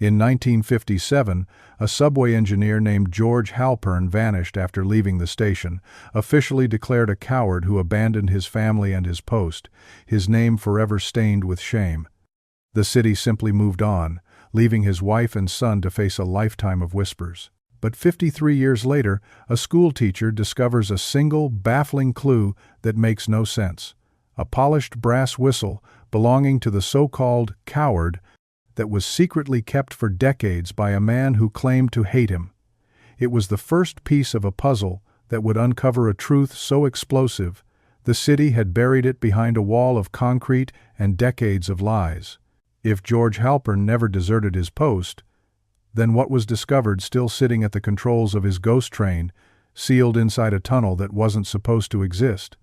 In 1957, a subway engineer named George Halpern vanished after leaving the station, officially declared a coward who abandoned his family and his post, his name forever stained with shame. The city simply moved on, leaving his wife and son to face a lifetime of whispers. But 53 years later, a schoolteacher discovers a single, baffling clue that makes no sense. A polished brass whistle belonging to the so-called coward that was secretly kept for decades by a man who claimed to hate him. It was the first piece of a puzzle that would uncover a truth so explosive, the city had buried it behind a wall of concrete and decades of lies. If George Halpern never deserted his post, then what was discovered still sitting at the controls of his ghost train, sealed inside a tunnel that wasn't supposed to exist?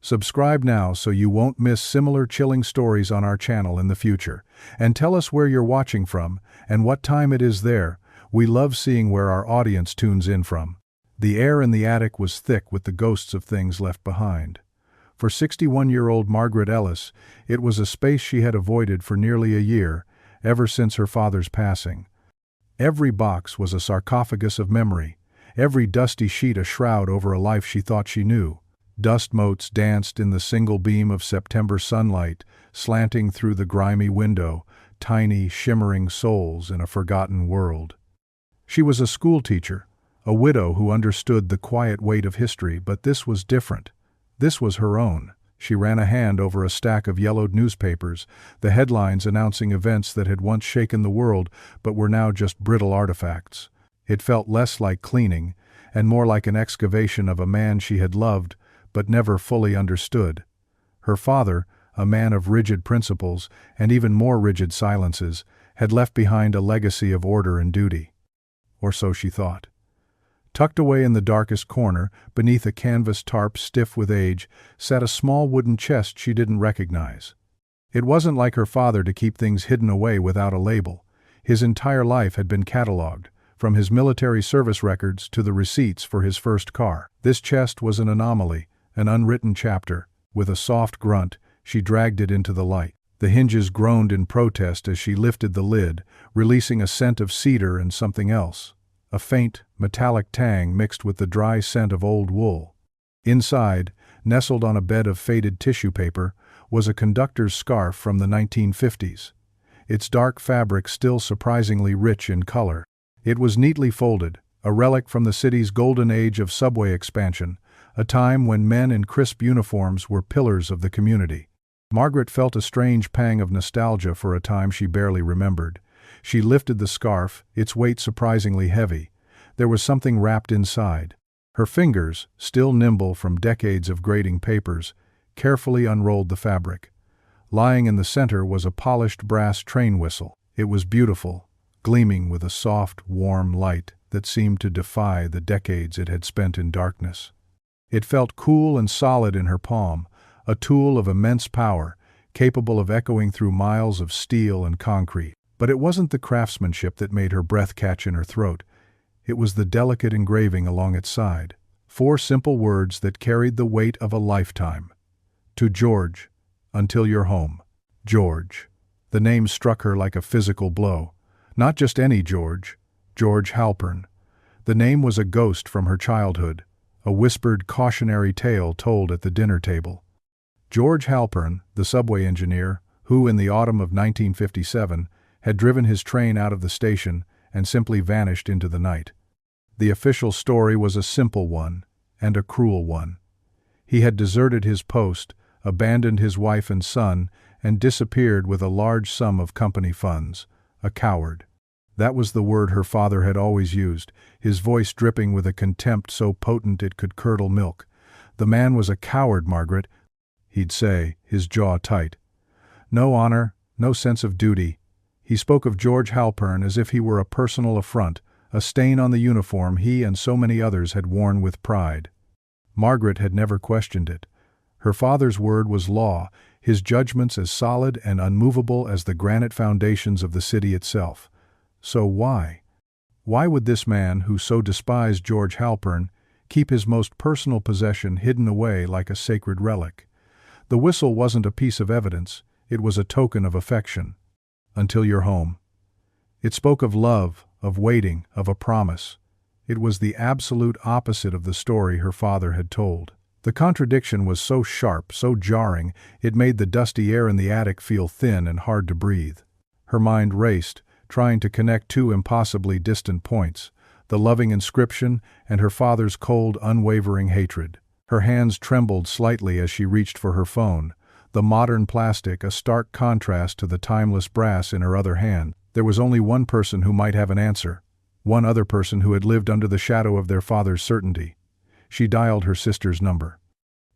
Subscribe now so you won't miss similar chilling stories on our channel in the future. And tell us where you're watching from and what time it is there. We love seeing where our audience tunes in from. The air in the attic was thick with the ghosts of things left behind. For 61-year-old Margaret Ellis, it was a space she had avoided for nearly a year, ever since her father's passing. Every box was a sarcophagus of memory, every dusty sheet a shroud over a life she thought she knew. Dust motes danced in the single beam of September sunlight, slanting through the grimy window, tiny, shimmering souls in a forgotten world. She was a schoolteacher, a widow who understood the quiet weight of history, but this was different. This was her own. She ran a hand over a stack of yellowed newspapers, the headlines announcing events that had once shaken the world but were now just brittle artifacts. It felt less like cleaning, and more like an excavation of a man she had loved, but never fully understood. Her father, a man of rigid principles and even more rigid silences, had left behind a legacy of order and duty. Or so she thought. Tucked away in the darkest corner, beneath a canvas tarp stiff with age, sat a small wooden chest she didn't recognize. It wasn't like her father to keep things hidden away without a label. His entire life had been catalogued, from his military service records to the receipts for his first car. This chest was an anomaly, an unwritten chapter. With a soft grunt, she dragged it into the light. The hinges groaned in protest as she lifted the lid, releasing a scent of cedar and something else. A faint, metallic tang mixed with the dry scent of old wool. Inside, nestled on a bed of faded tissue paper, was a conductor's scarf from the 1950s. Its dark fabric still surprisingly rich in color. It was neatly folded, a relic from the city's golden age of subway expansion, a time when men in crisp uniforms were pillars of the community. Margaret felt a strange pang of nostalgia for a time she barely remembered. She lifted the scarf, its weight surprisingly heavy. There was something wrapped inside. Her fingers, still nimble from decades of grading papers, carefully unrolled the fabric. Lying in the center was a polished brass train whistle. It was beautiful, gleaming with a soft, warm light that seemed to defy the decades it had spent in darkness. It felt cool and solid in her palm, a tool of immense power, capable of echoing through miles of steel and concrete. But it wasn't the craftsmanship that made her breath catch in her throat. It was the delicate engraving along its side. 4 simple words that carried the weight of a lifetime. To George, until you're home. George. The name struck her like a physical blow. Not just any George, George Halpern. The name was a ghost from her childhood, a whispered cautionary tale told at the dinner table. George Halpern, the subway engineer, who in the autumn of 1957 had driven his train out of the station and simply vanished into the night. The official story was a simple one, and a cruel one. He had deserted his post, abandoned his wife and son, and disappeared with a large sum of company funds. A coward. That was the word her father had always used, his voice dripping with a contempt so potent it could curdle milk. The man was a coward, Margaret, he'd say, his jaw tight. No honor, no sense of duty. He spoke of George Halpern as if he were a personal affront, a stain on the uniform he and so many others had worn with pride. Margaret had never questioned it. Her father's word was law, his judgments as solid and unmovable as the granite foundations of the city itself. So why? Why would this man, who so despised George Halpern, keep his most personal possession hidden away like a sacred relic? The whistle wasn't a piece of evidence, it was a token of affection. Until you're home. It spoke of love, of waiting, of a promise. It was the absolute opposite of the story her father had told. The contradiction was so sharp, so jarring, it made the dusty air in the attic feel thin and hard to breathe. Her mind raced, trying to connect two impossibly distant points, the loving inscription and her father's cold, unwavering hatred. Her hands trembled slightly as she reached for her phone, the modern plastic a stark contrast to the timeless brass in her other hand. There was only one person who might have an answer, one other person who had lived under the shadow of their father's certainty. She dialed her sister's number.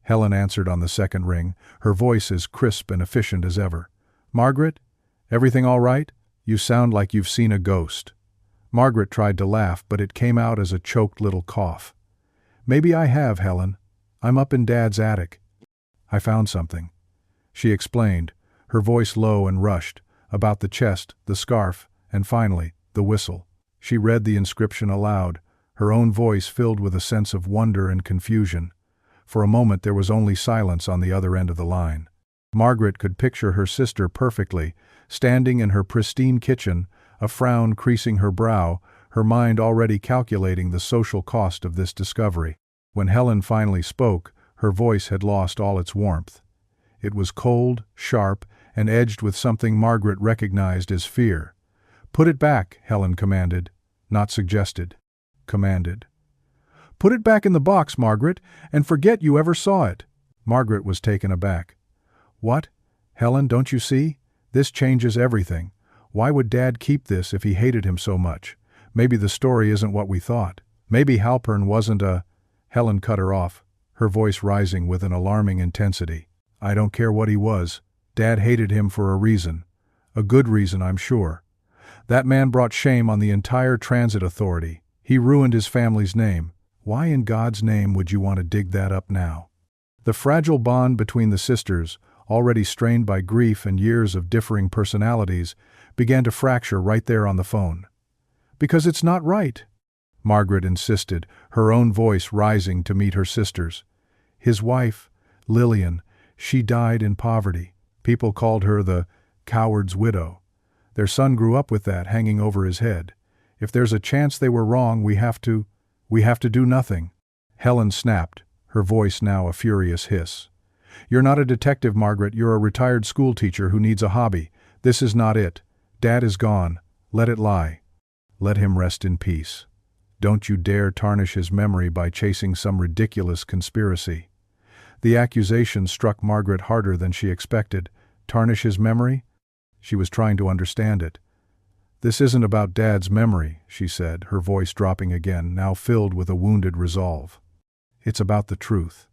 Helen answered on the second ring, her voice as crisp and efficient as ever. "Margaret? Everything all right? You sound like you've seen a ghost." Margaret tried to laugh, but it came out as a choked little cough. "Maybe I have, Helen. I'm up in Dad's attic. I found something," she explained, her voice low and rushed, about the chest, the scarf, and finally, the whistle. She read the inscription aloud, her own voice filled with a sense of wonder and confusion. For a moment there was only silence on the other end of the line. Margaret could picture her sister perfectly, standing in her pristine kitchen, a frown creasing her brow, her mind already calculating the social cost of this discovery. When Helen finally spoke, her voice had lost all its warmth. It was cold, sharp, and edged with something Margaret recognized as fear. "Put it back," Helen commanded, not suggested. Commanded. "Put it back in the box, Margaret, and forget you ever saw it." Margaret was taken aback. "What? Helen, don't you see? This changes everything. Why would Dad keep this if he hated him so much? Maybe the story isn't what we thought. Maybe Halpern wasn't a—" Helen cut her off, her voice rising with an alarming intensity. "I don't care what he was. Dad hated him for a reason. A good reason, I'm sure. That man brought shame on the entire transit authority. He ruined his family's name. Why in God's name would you want to dig that up now?" The fragile bond between the sisters, already strained by grief and years of differing personalities, began to fracture right there on the phone. "Because it's not right," Margaret insisted, her own voice rising to meet her sister's. "His wife, Lillian, she died in poverty. People called her the coward's widow. Their son grew up with that hanging over his head. If there's a chance they were wrong, we have to do nothing." Helen snapped, her voice now a furious hiss. "You're not a detective, Margaret. You're a retired schoolteacher who needs a hobby. This is not it. Dad is gone. Let it lie. Let him rest in peace. Don't you dare tarnish his memory by chasing some ridiculous conspiracy." The accusation struck Margaret harder than she expected. Tarnish his memory? She was trying to understand it. "This isn't about Dad's memory," she said, her voice dropping again, now filled with a wounded resolve. "It's about the truth."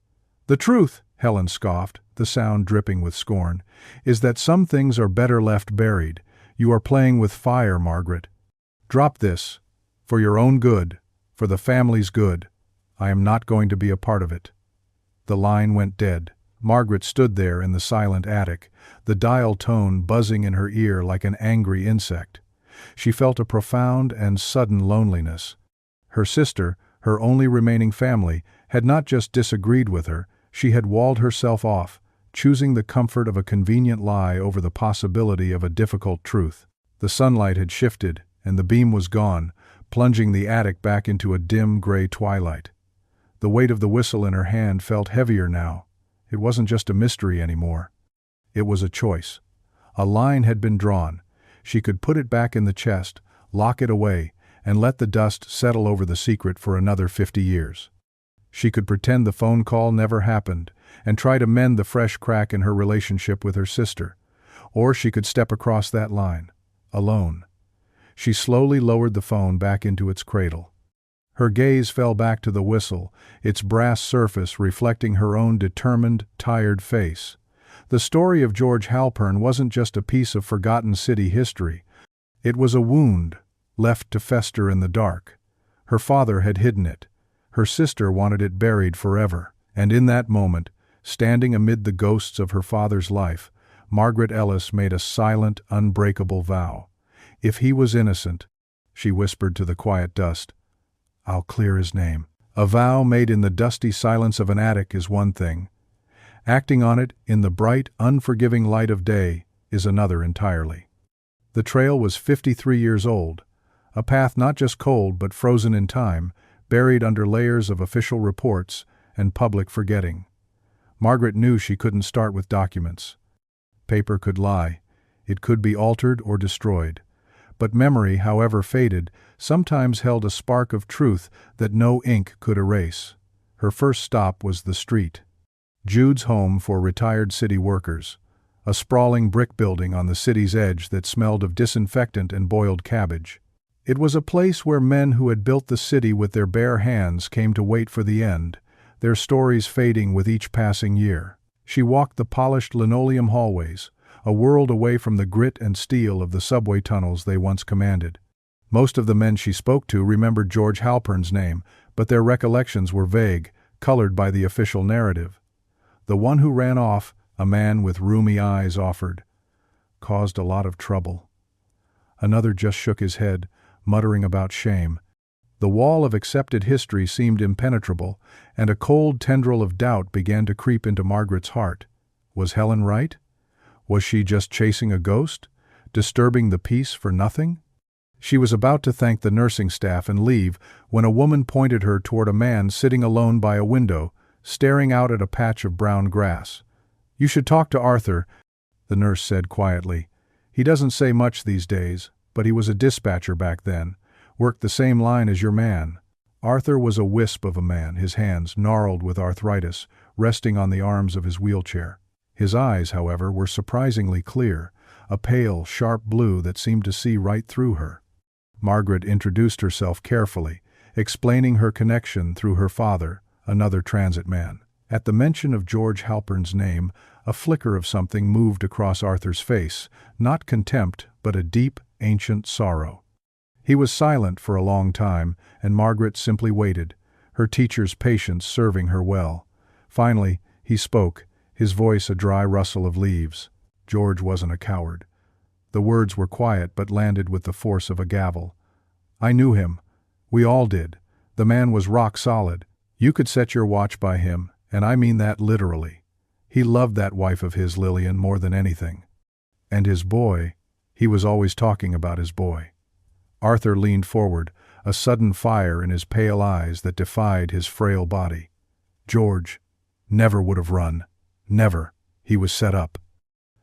"The truth," Helen scoffed, the sound dripping with scorn, "is that some things are better left buried. You are playing with fire, Margaret. Drop this. For your own good, for the family's good. I am not going to be a part of it." The line went dead. Margaret stood there in the silent attic, the dial tone buzzing in her ear like an angry insect. She felt a profound and sudden loneliness. Her sister, her only remaining family, had not just disagreed with her, she had walled herself off, choosing the comfort of a convenient lie over the possibility of a difficult truth. The sunlight had shifted, and the beam was gone, plunging the attic back into a dim gray twilight. The weight of the whistle in her hand felt heavier now. It wasn't just a mystery anymore. It was a choice. A line had been drawn. She could put it back in the chest, lock it away, and let the dust settle over the secret for another 50 years. She could pretend the phone call never happened, and try to mend the fresh crack in her relationship with her sister. Or she could step across that line, alone. She slowly lowered the phone back into its cradle. Her gaze fell back to the whistle, its brass surface reflecting her own determined, tired face. The story of George Halpern wasn't just a piece of forgotten city history. It was a wound, left to fester in the dark. Her father had hidden it. Her sister wanted it buried forever. And in that moment, standing amid the ghosts of her father's life, Margaret Ellis made a silent, unbreakable vow. If he was innocent, she whispered to the quiet dust, I'll clear his name. A vow made in the dusty silence of an attic is one thing. Acting on it in the bright, unforgiving light of day is another entirely. The trail was 53 years old, a path not just cold but frozen in time, buried under layers of official reports and public forgetting. Margaret knew she couldn't start with documents. Paper could lie. It could be altered or destroyed. But memory, however faded, sometimes held a spark of truth that no ink could erase. Her first stop was the street. Jude's home for retired city workers, a sprawling brick building on the city's edge that smelled of disinfectant and boiled cabbage. It was a place where men who had built the city with their bare hands came to wait for the end, their stories fading with each passing year. She walked the polished linoleum hallways, a world away from the grit and steel of the subway tunnels they once commanded. Most of the men she spoke to remembered George Halpern's name, but their recollections were vague, colored by the official narrative. The one who ran off, a man with rheumy eyes, offered, "Caused a lot of trouble." Another just shook his head, muttering about shame. The wall of accepted history seemed impenetrable, and a cold tendril of doubt began to creep into Margaret's heart. Was Helen right? Was she just chasing a ghost, disturbing the peace for nothing? She was about to thank the nursing staff and leave when a woman pointed her toward a man sitting alone by a window, staring out at a patch of brown grass. "You should talk to Arthur," the nurse said quietly. "He doesn't say much these days, but he was a dispatcher back then, worked the same line as your man." Arthur was a wisp of a man, his hands, gnarled with arthritis, resting on the arms of his wheelchair. His eyes, however, were surprisingly clear, a pale, sharp blue that seemed to see right through her. Margaret introduced herself carefully, explaining her connection through her father, another transit man. At the mention of George Halpern's name, a flicker of something moved across Arthur's face, not contempt, but a deep, ancient sorrow. He was silent for a long time, and Margaret simply waited, her teacher's patience serving her well. Finally, he spoke, his voice a dry rustle of leaves. George wasn't a coward. The words were quiet but landed with the force of a gavel. "I knew him. We all did. The man was rock solid. You could set your watch by him, and I mean that literally. He loved that wife of his, Lillian, more than anything. And his boy, he was always talking about his boy." Arthur leaned forward, a sudden fire in his pale eyes that defied his frail body. "George never would have run. Never. He was set up."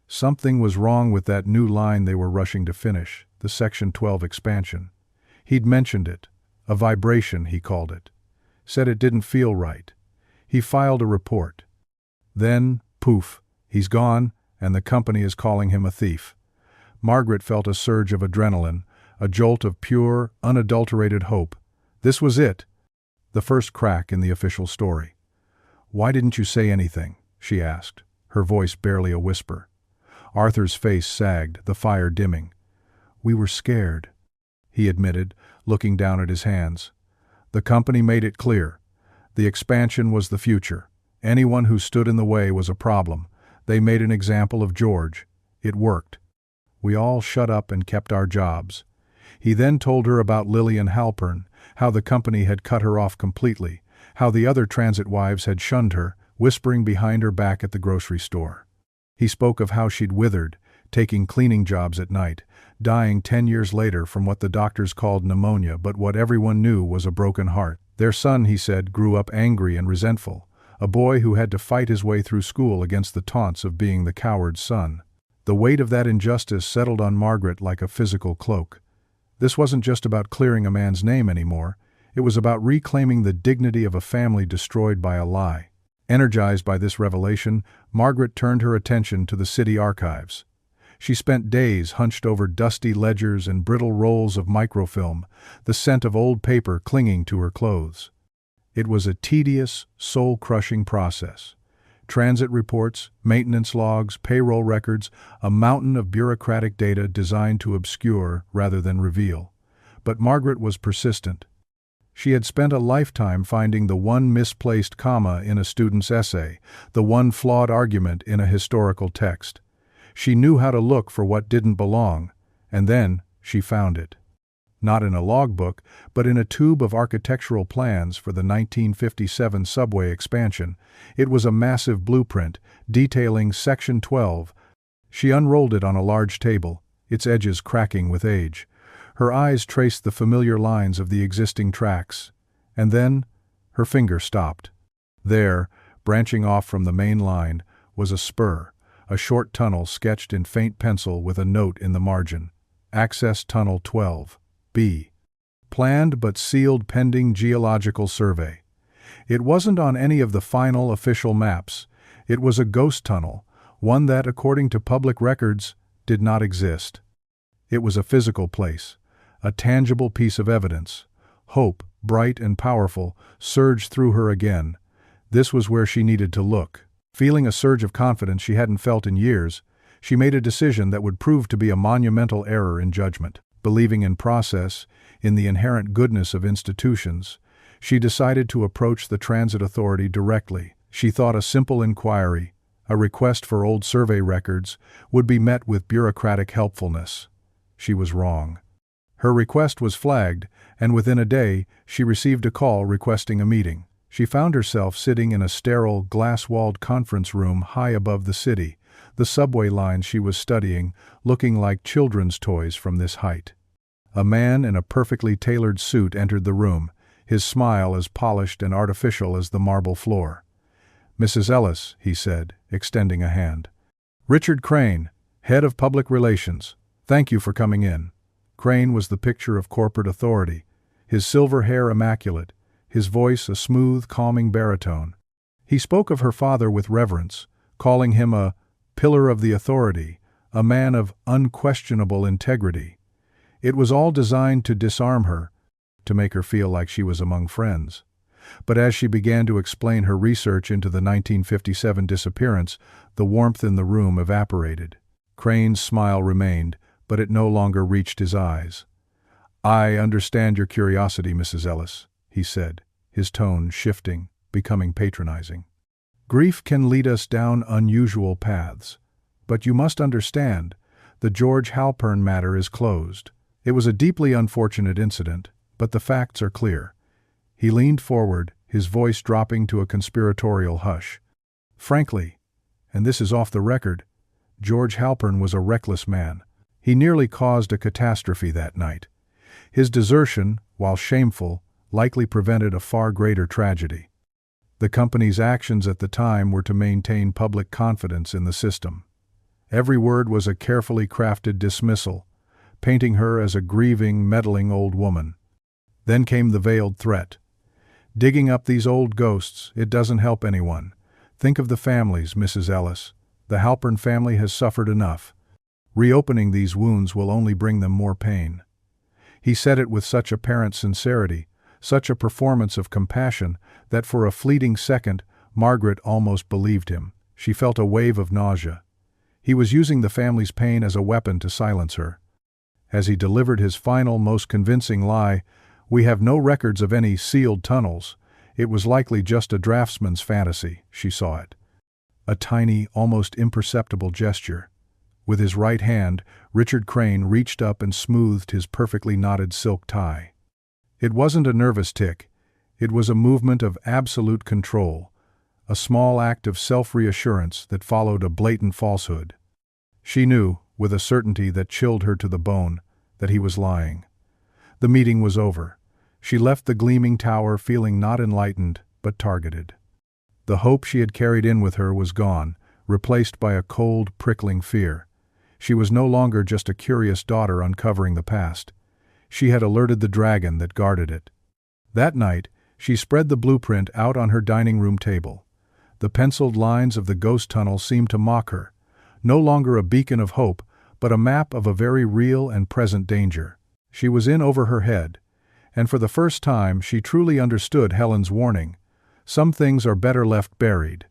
Something was wrong with that new line they were rushing to finish, the Section 12 expansion. He'd mentioned it. A vibration, he called it. Said it didn't feel right. He filed a report. Then, poof, he's gone, and the company is calling him a thief. Margaret felt a surge of adrenaline, a jolt of pure, unadulterated hope. This was it. The first crack in the official story. "Why didn't you say anything?" she asked, her voice barely a whisper. Arthur's face sagged, the fire dimming. "We were scared," he admitted, looking down at his hands. "The company made it clear. The expansion was the future. Anyone who stood in the way was a problem. They made an example of George. It worked. We all shut up and kept our jobs." He then told her about Lillian Halpern, how the company had cut her off completely, how the other transit wives had shunned her, whispering behind her back at the grocery store. He spoke of how she'd withered, taking cleaning jobs at night, dying 10 years later from what the doctors called pneumonia, but what everyone knew was a broken heart. Their son, he said, grew up angry and resentful, a boy who had to fight his way through school against the taunts of being the coward's son. The weight of that injustice settled on Margaret like a physical cloak. This wasn't just about clearing a man's name anymore. It was about reclaiming the dignity of a family destroyed by a lie. Energized by this revelation, Margaret turned her attention to the city archives. She spent days hunched over dusty ledgers and brittle rolls of microfilm, the scent of old paper clinging to her clothes. It was a tedious, soul-crushing process. Transit reports, maintenance logs, payroll records, a mountain of bureaucratic data designed to obscure rather than reveal. But Margaret was persistent. She had spent a lifetime finding the one misplaced comma in a student's essay, the one flawed argument in a historical text. She knew how to look for what didn't belong, and then she found it. Not in a logbook, but in a tube of architectural plans for the 1957 subway expansion. It was a massive blueprint, detailing Section 12. She unrolled it on a large table, its edges cracking with age. Her eyes traced the familiar lines of the existing tracks, and then her finger stopped. There, branching off from the main line, was a spur, a short tunnel sketched in faint pencil with a note in the margin. Access Tunnel 12, B. Planned but sealed pending geological survey. It wasn't on any of the final official maps. It was a ghost tunnel, one that, according to public records, did not exist. It was a physical place, a tangible piece of evidence. Hope, bright and powerful, surged through her again. This was where she needed to look. Feeling a surge of confidence she hadn't felt in years, she made a decision that would prove to be a monumental error in judgment. Believing in process, in the inherent goodness of institutions, she decided to approach the transit authority directly. She thought a simple inquiry, a request for old survey records, would be met with bureaucratic helpfulness. She was wrong. Her request was flagged, and within a day, she received a call requesting a meeting. She found herself sitting in a sterile, glass-walled conference room high above the city, the subway lines she was studying looking like children's toys from this height. A man in a perfectly tailored suit entered the room, his smile as polished and artificial as the marble floor. "Mrs. Ellis," he said, extending a hand. "Richard Crane, head of public relations. Thank you for coming in." Crane was the picture of corporate authority, his silver hair immaculate, his voice a smooth, calming baritone. He spoke of her father with reverence, calling him a pillar of the authority, a man of unquestionable integrity. It was all designed to disarm her, to make her feel like she was among friends. But as she began to explain her research into the 1957 disappearance, the warmth in the room evaporated. Crane's smile remained, but it no longer reached his eyes. "I understand your curiosity, Mrs. Ellis," he said, his tone shifting, becoming patronizing. "Grief can lead us down unusual paths. But you must understand, the George Halpern matter is closed. It was a deeply unfortunate incident, but the facts are clear." He leaned forward, his voice dropping to a conspiratorial hush. "Frankly, and this is off the record, George Halpern was a reckless man. He nearly caused a catastrophe that night. His desertion, while shameful, likely prevented a far greater tragedy. The company's actions at the time were to maintain public confidence in the system. Every word was a carefully crafted dismissal, painting her as a grieving, meddling old woman. Then came the veiled threat. Digging up these old ghosts, it doesn't help anyone. Think of the families, Mrs. Ellis. The Halpern family has suffered enough. Reopening these wounds will only bring them more pain." He said it with such apparent sincerity, such a performance of compassion, that for a fleeting second, Margaret almost believed him. She felt a wave of nausea. He was using the family's pain as a weapon to silence her. As he delivered his final, most convincing lie, "We have no records of any sealed tunnels," it was likely just a draftsman's fantasy. She saw it. A tiny, almost imperceptible gesture. With his right hand, Richard Crane reached up and smoothed his perfectly knotted silk tie. It wasn't a nervous tic. It was a movement of absolute control, a small act of self-reassurance that followed a blatant falsehood. She knew, with a certainty that chilled her to the bone, that he was lying. The meeting was over. She left the gleaming tower feeling not enlightened, but targeted. The hope she had carried in with her was gone, replaced by a cold, prickling fear. She was no longer just a curious daughter uncovering the past. She had alerted the dragon that guarded it. That night, she spread the blueprint out on her dining room table. The penciled lines of the ghost tunnel seemed to mock her, no longer a beacon of hope, but a map of a very real and present danger. She was in over her head, and for the first time she truly understood Helen's warning. Some things are better left buried.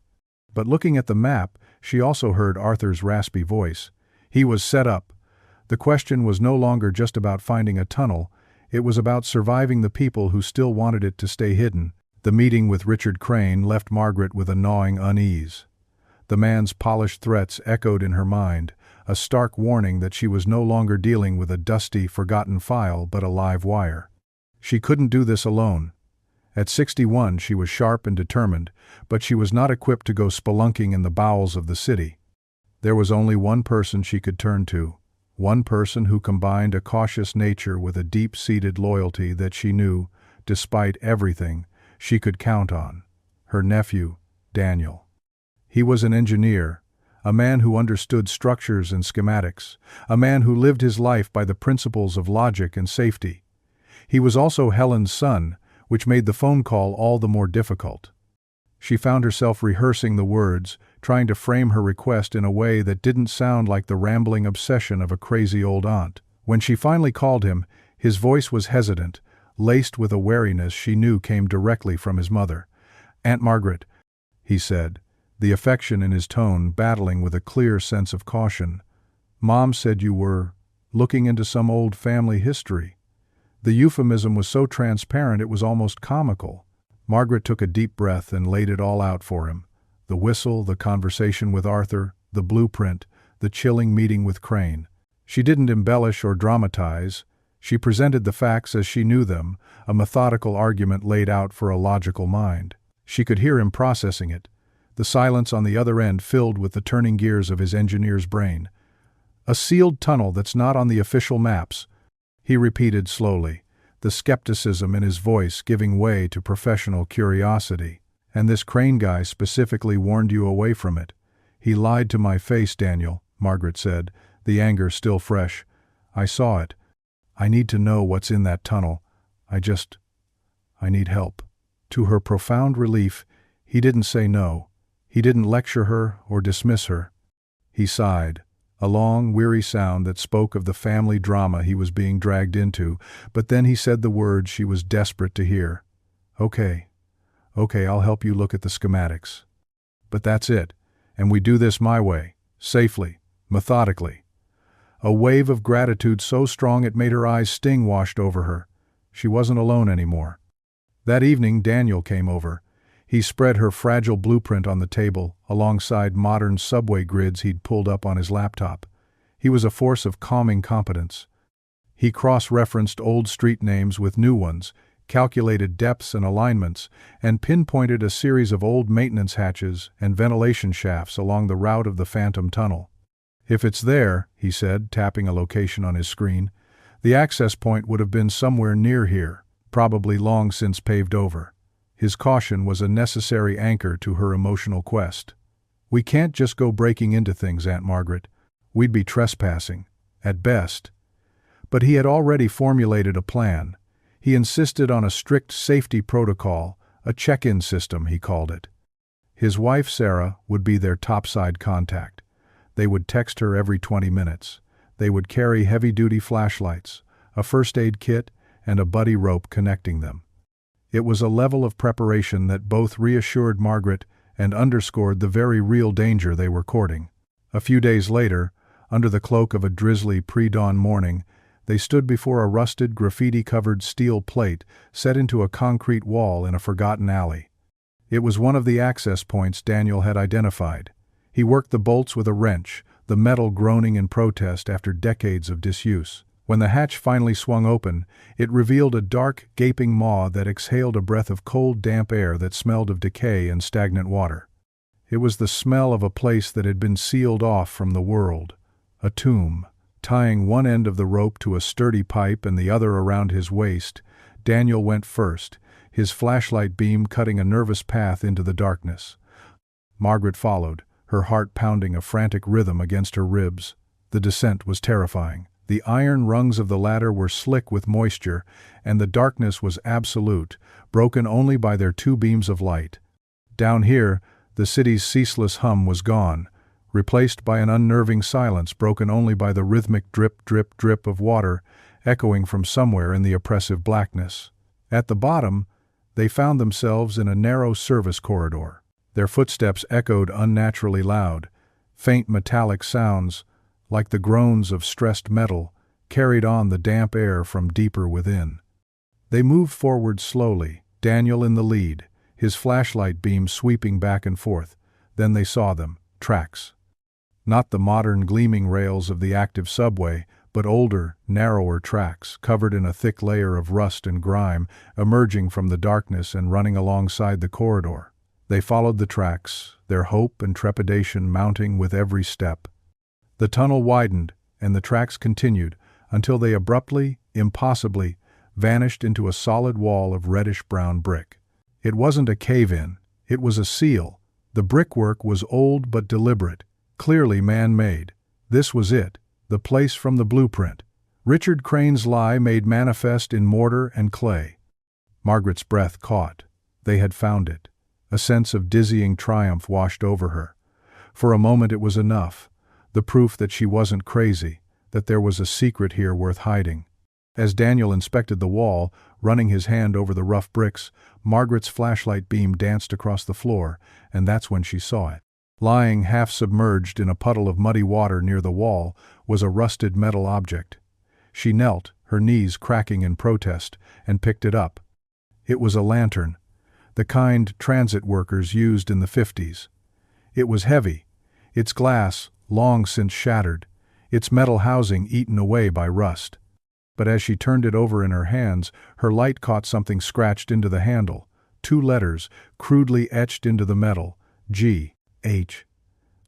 But looking at the map, she also heard Arthur's raspy voice. He was set up. The question was no longer just about finding a tunnel, it was about surviving the people who still wanted it to stay hidden. The meeting with Richard Crane left Margaret with a gnawing unease. The man's polished threats echoed in her mind, a stark warning that she was no longer dealing with a dusty, forgotten file but a live wire. She couldn't do this alone. At 61 she was sharp and determined, but she was not equipped to go spelunking in the bowels of the city. There was only one person she could turn to, one person who combined a cautious nature with a deep-seated loyalty that she knew, despite everything, she could count on. Her nephew, Daniel. He was an engineer, a man who understood structures and schematics, a man who lived his life by the principles of logic and safety. He was also Helen's son, which made the phone call all the more difficult. She found herself rehearsing the words, trying to frame her request in a way that didn't sound like the rambling obsession of a crazy old aunt. When she finally called him, his voice was hesitant, laced with a wariness she knew came directly from his mother. "Aunt Margaret," he said, the affection in his tone battling with a clear sense of caution. "Mom said you were looking into some old family history." The euphemism was so transparent it was almost comical. Margaret took a deep breath and laid it all out for him. The whistle, the conversation with Arthur, the blueprint, the chilling meeting with Crane. She didn't embellish or dramatize. She presented the facts as she knew them, a methodical argument laid out for a logical mind. She could hear him processing it, the silence on the other end filled with the turning gears of his engineer's brain. "A sealed tunnel that's not on the official maps," he repeated slowly, the skepticism in his voice giving way to professional curiosity. "And this Crane guy specifically warned you away from it." "He lied to my face, Daniel," Margaret said, the anger still fresh. "I saw it. I need to know what's in that tunnel. I need help." To her profound relief, he didn't say no. He didn't lecture her or dismiss her. He sighed, a long, weary sound that spoke of the family drama he was being dragged into, but then he said the words she was desperate to hear. Okay, I'll help you look at the schematics. But that's it, and we do this my way, safely, methodically." A wave of gratitude so strong it made her eyes sting washed over her. She wasn't alone anymore. That evening Daniel came over. He spread her fragile blueprint on the table, alongside modern subway grids he'd pulled up on his laptop. He was a force of calming competence. He cross-referenced old street names with new ones, calculated depths and alignments, and pinpointed a series of old maintenance hatches and ventilation shafts along the route of the Phantom Tunnel. "If it's there," he said, tapping a location on his screen, "the access point would have been somewhere near here, probably long since paved over." His caution was a necessary anchor to her emotional quest. "We can't just go breaking into things, Aunt Margaret. We'd be trespassing, at best." But he had already formulated a plan. He insisted on a strict safety protocol, a check-in system, he called it. His wife, Sarah, would be their topside contact. They would text her every 20 minutes. They would carry heavy-duty flashlights, a first aid kit, and a buddy rope connecting them. It was a level of preparation that both reassured Margaret and underscored the very real danger they were courting. A few days later, under the cloak of a drizzly pre-dawn morning, they stood before a rusted, graffiti-covered steel plate set into a concrete wall in a forgotten alley. It was one of the access points Daniel had identified. He worked the bolts with a wrench, the metal groaning in protest after decades of disuse. When the hatch finally swung open, it revealed a dark, gaping maw that exhaled a breath of cold, damp air that smelled of decay and stagnant water. It was the smell of a place that had been sealed off from the world, a tomb. Tying one end of the rope to a sturdy pipe and the other around his waist, Daniel went first, his flashlight beam cutting a nervous path into the darkness. Margaret followed, her heart pounding a frantic rhythm against her ribs. The descent was terrifying. The iron rungs of the ladder were slick with moisture, and the darkness was absolute, broken only by their two beams of light. Down here, the city's ceaseless hum was gone, replaced by an unnerving silence broken only by the rhythmic drip, drip, drip of water echoing from somewhere in the oppressive blackness. At the bottom, they found themselves in a narrow service corridor. Their footsteps echoed unnaturally loud. Faint metallic sounds, like the groans of stressed metal, carried on the damp air from deeper within. They moved forward slowly, Daniel in the lead, his flashlight beam sweeping back and forth. Then they saw them, tracks. Not the modern gleaming rails of the active subway, but older, narrower tracks, covered in a thick layer of rust and grime, emerging from the darkness and running alongside the corridor. They followed the tracks, their hope and trepidation mounting with every step. The tunnel widened, and the tracks continued, until they abruptly, impossibly, vanished into a solid wall of reddish-brown brick. It wasn't a cave-in, it was a seal. The brickwork was old but deliberate, clearly man-made. This was it, the place from the blueprint. Richard Crane's lie made manifest in mortar and clay. Margaret's breath caught. They had found it. A sense of dizzying triumph washed over her. For a moment it was enough, the proof that she wasn't crazy, that there was a secret here worth hiding. As Daniel inspected the wall, running his hand over the rough bricks, Margaret's flashlight beam danced across the floor, and that's when she saw it. Lying half-submerged in a puddle of muddy water near the wall was a rusted metal object. She knelt, her knees cracking in protest, and picked it up. It was a lantern, the kind transit workers used in the 50s. It was heavy, its glass long since shattered, its metal housing eaten away by rust. But as she turned it over in her hands, her light caught something scratched into the handle, 2 letters, crudely etched into the metal, G.H.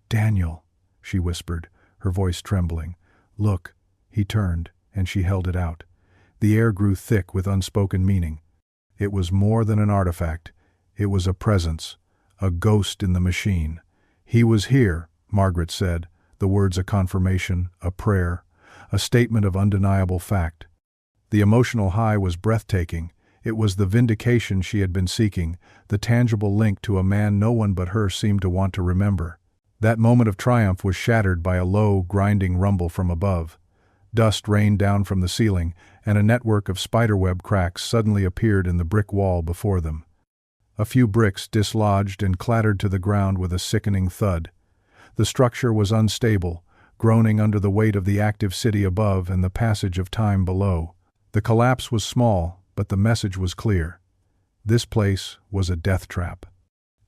"Daniel," she whispered, her voice trembling. "Look." He turned, and she held it out. The air grew thick with unspoken meaning. It was more than an artifact. It was a presence, a ghost in the machine. "He was here," Margaret said, the words a confirmation, a prayer, a statement of undeniable fact. The emotional high was breathtaking. It was the vindication she had been seeking, the tangible link to a man no one but her seemed to want to remember. That moment of triumph was shattered by a low, grinding rumble from above. Dust rained down from the ceiling, and a network of spiderweb cracks suddenly appeared in the brick wall before them. A few bricks dislodged and clattered to the ground with a sickening thud. The structure was unstable, groaning under the weight of the active city above and the passage of time below. The collapse was small, but the message was clear. This place was a death trap.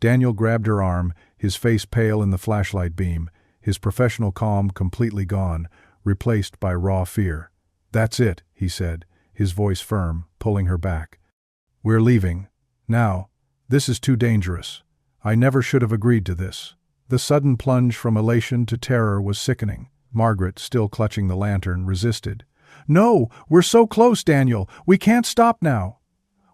Daniel grabbed her arm, his face pale in the flashlight beam, his professional calm completely gone, replaced by raw fear. "That's it," he said, his voice firm, pulling her back. "We're leaving. Now. This is too dangerous. I never should have agreed to this." The sudden plunge from elation to terror was sickening. Margaret, still clutching the lantern, resisted. "No, we're so close, Daniel. We can't stop now."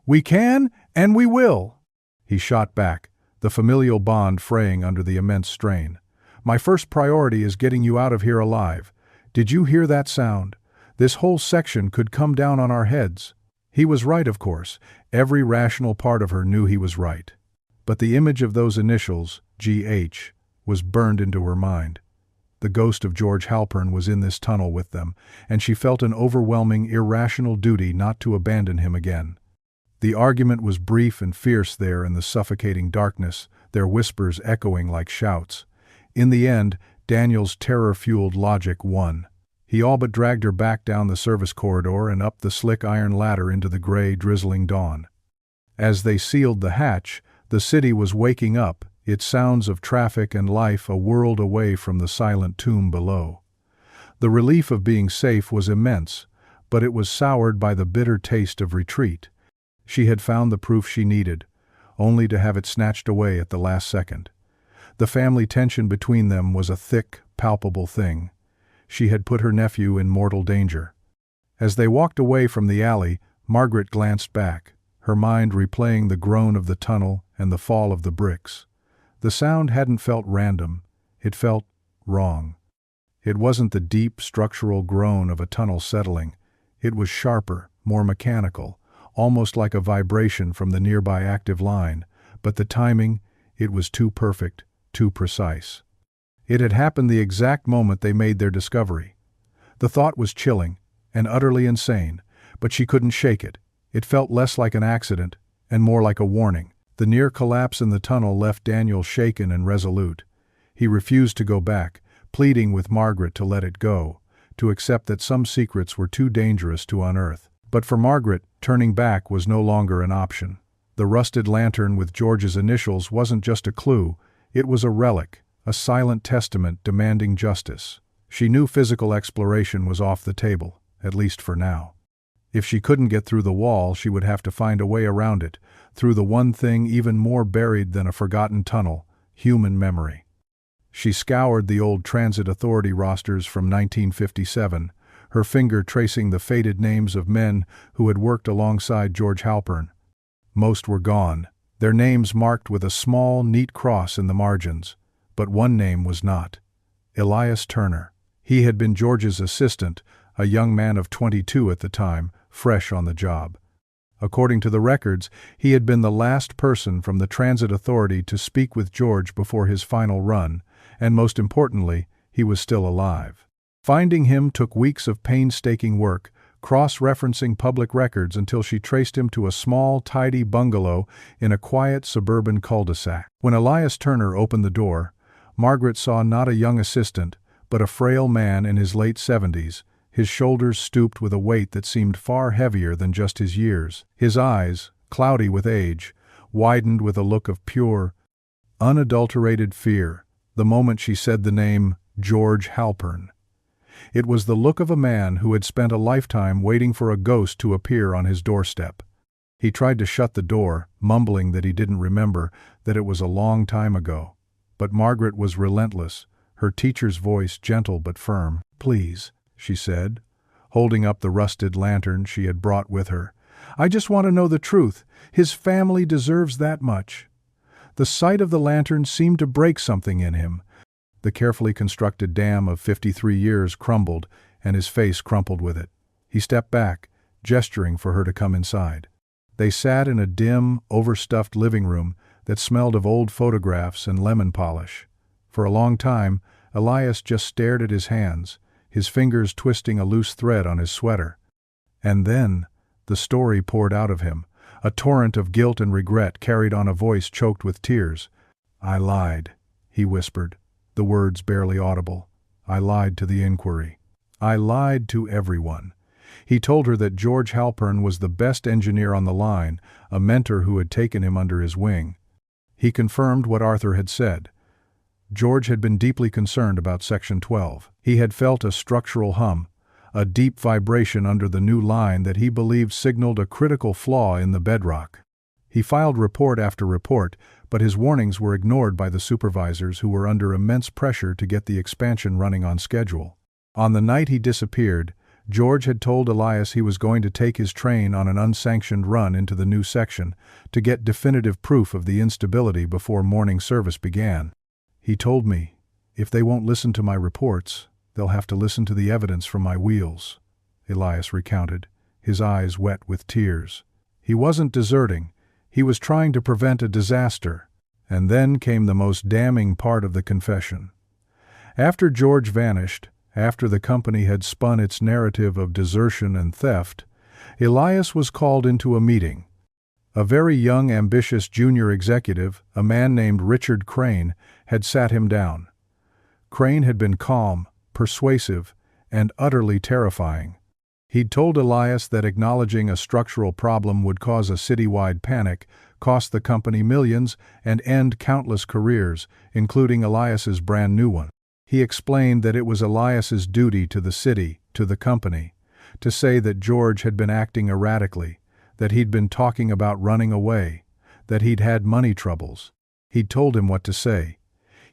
"We can, and we will," he shot back, the familial bond fraying under the immense strain. "My first priority is getting you out of here alive. Did you hear that sound? This whole section could come down on our heads." He was right, of course. Every rational part of her knew he was right. But the image of those initials, G.H., was burned into her mind. The ghost of George Halpern was in this tunnel with them, and she felt an overwhelming, irrational duty not to abandon him again. The argument was brief and fierce there in the suffocating darkness, their whispers echoing like shouts. In the end, Daniel's terror-fueled logic won. He all but dragged her back down the service corridor and up the slick iron ladder into the gray, drizzling dawn. As they sealed the hatch, the city was waking up, its sounds of traffic and life a world away from the silent tomb below. The relief of being safe was immense, but it was soured by the bitter taste of retreat. She had found the proof she needed, only to have it snatched away at the last second. The family tension between them was a thick, palpable thing. She had put her nephew in mortal danger. As they walked away from the alley, Margaret glanced back, her mind replaying the groan of the tunnel and the fall of the bricks. The sound hadn't felt random, it felt wrong. It wasn't the deep, structural groan of a tunnel settling. It was sharper, more mechanical, almost like a vibration from the nearby active line, but the timing, it was too perfect, too precise. It had happened the exact moment they made their discovery. The thought was chilling and utterly insane, but she couldn't shake it. It felt less like an accident and more like a warning. The near collapse in the tunnel left Daniel shaken and resolute. He refused to go back, pleading with Margaret to let it go, to accept that some secrets were too dangerous to unearth. But for Margaret, turning back was no longer an option. The rusted lantern with George's initials wasn't just a clue, it was a relic, a silent testament demanding justice. She knew physical exploration was off the table, at least for now. If she couldn't get through the wall, she would have to find a way around it, through the one thing even more buried than a forgotten tunnel, human memory. She scoured the old transit authority rosters from 1957, her finger tracing the faded names of men who had worked alongside George Halpern. Most were gone, their names marked with a small, neat cross in the margins. But one name was not. Elias Turner. He had been George's assistant, a young man of 22 at the time, fresh on the job. According to the records, he had been the last person from the transit authority to speak with George before his final run, and most importantly, he was still alive. Finding him took weeks of painstaking work, cross-referencing public records until she traced him to a small, tidy bungalow in a quiet suburban cul-de-sac. When Elias Turner opened the door, Margaret saw not a young assistant, but a frail man in his late 70s, his shoulders stooped with a weight that seemed far heavier than just his years. His eyes, cloudy with age, widened with a look of pure, unadulterated fear the moment she said the name George Halpern. It was the look of a man who had spent a lifetime waiting for a ghost to appear on his doorstep. He tried to shut the door, mumbling that he didn't remember, that it was a long time ago. But Margaret was relentless, her teacher's voice gentle but firm. "Please," she said, holding up the rusted lantern she had brought with her. "I just want to know the truth. His family deserves that much." The sight of the lantern seemed to break something in him. The carefully constructed dam of 53 years crumbled, and his face crumpled with it. He stepped back, gesturing for her to come inside. They sat in a dim, overstuffed living room that smelled of old photographs and lemon polish. For a long time, Elias just stared at his hands, his fingers twisting a loose thread on his sweater. And then, the story poured out of him, a torrent of guilt and regret carried on a voice choked with tears. "I lied," he whispered, the words barely audible. "I lied to the inquiry. I lied to everyone." He told her that George Halpern was the best engineer on the line, a mentor who had taken him under his wing. He confirmed what Arthur had said. George had been deeply concerned about Section 12. He had felt a structural hum, a deep vibration under the new line that he believed signaled a critical flaw in the bedrock. He filed report after report, but his warnings were ignored by the supervisors who were under immense pressure to get the expansion running on schedule. On the night he disappeared, George had told Elias he was going to take his train on an unsanctioned run into the new section to get definitive proof of the instability before morning service began. "He told me, if they won't listen to my reports, they'll have to listen to the evidence from my wheels," Elias recounted, his eyes wet with tears. He wasn't deserting. He was trying to prevent a disaster. And then came the most damning part of the confession. After George vanished, after the company had spun its narrative of desertion and theft, Elias was called into a meeting. A very young, ambitious junior executive, a man named Richard Crane, had sat him down. Crane had been calm, persuasive, and utterly terrifying. He'd told Elias that acknowledging a structural problem would cause a citywide panic, cost the company millions, and end countless careers, including Elias's brand new one. He explained that it was Elias's duty to the city, to the company, to say that George had been acting erratically, that he'd been talking about running away, that he'd had money troubles. He'd told him what to say.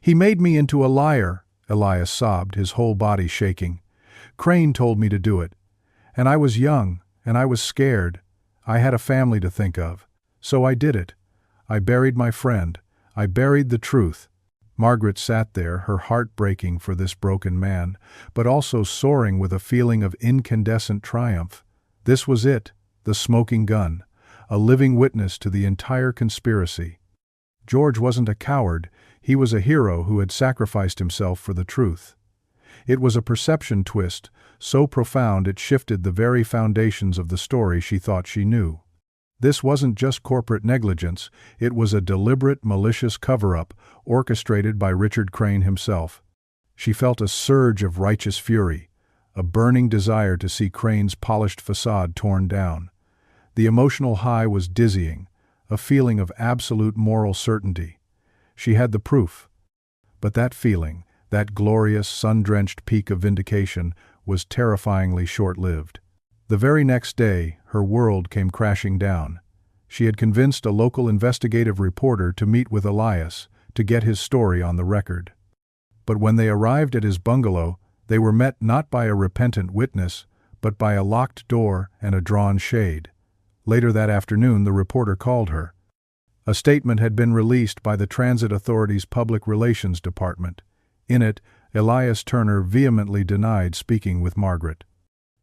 "He made me into a liar," Elias sobbed, his whole body shaking. "Crane told me to do it. And I was young, and I was scared. I had a family to think of. So I did it. I buried my friend. I buried the truth." Margaret sat there, her heart breaking for this broken man, but also soaring with a feeling of incandescent triumph. This was it, the smoking gun, a living witness to the entire conspiracy. George wasn't a coward, he was a hero who had sacrificed himself for the truth. It was a perception twist, so profound it shifted the very foundations of the story she thought she knew. This wasn't just corporate negligence, it was a deliberate, malicious cover-up, orchestrated by Richard Crane himself. She felt a surge of righteous fury, a burning desire to see Crane's polished facade torn down. The emotional high was dizzying, a feeling of absolute moral certainty. She had the proof. But that feeling, that glorious, sun-drenched peak of vindication, was terrifyingly short-lived. The very next day, her world came crashing down. She had convinced a local investigative reporter to meet with Elias, to get his story on the record. But when they arrived at his bungalow, they were met not by a repentant witness, but by a locked door and a drawn shade. Later that afternoon, the reporter called her. A statement had been released by the Transit Authority's Public Relations Department. In it, Elias Turner vehemently denied speaking with Margaret.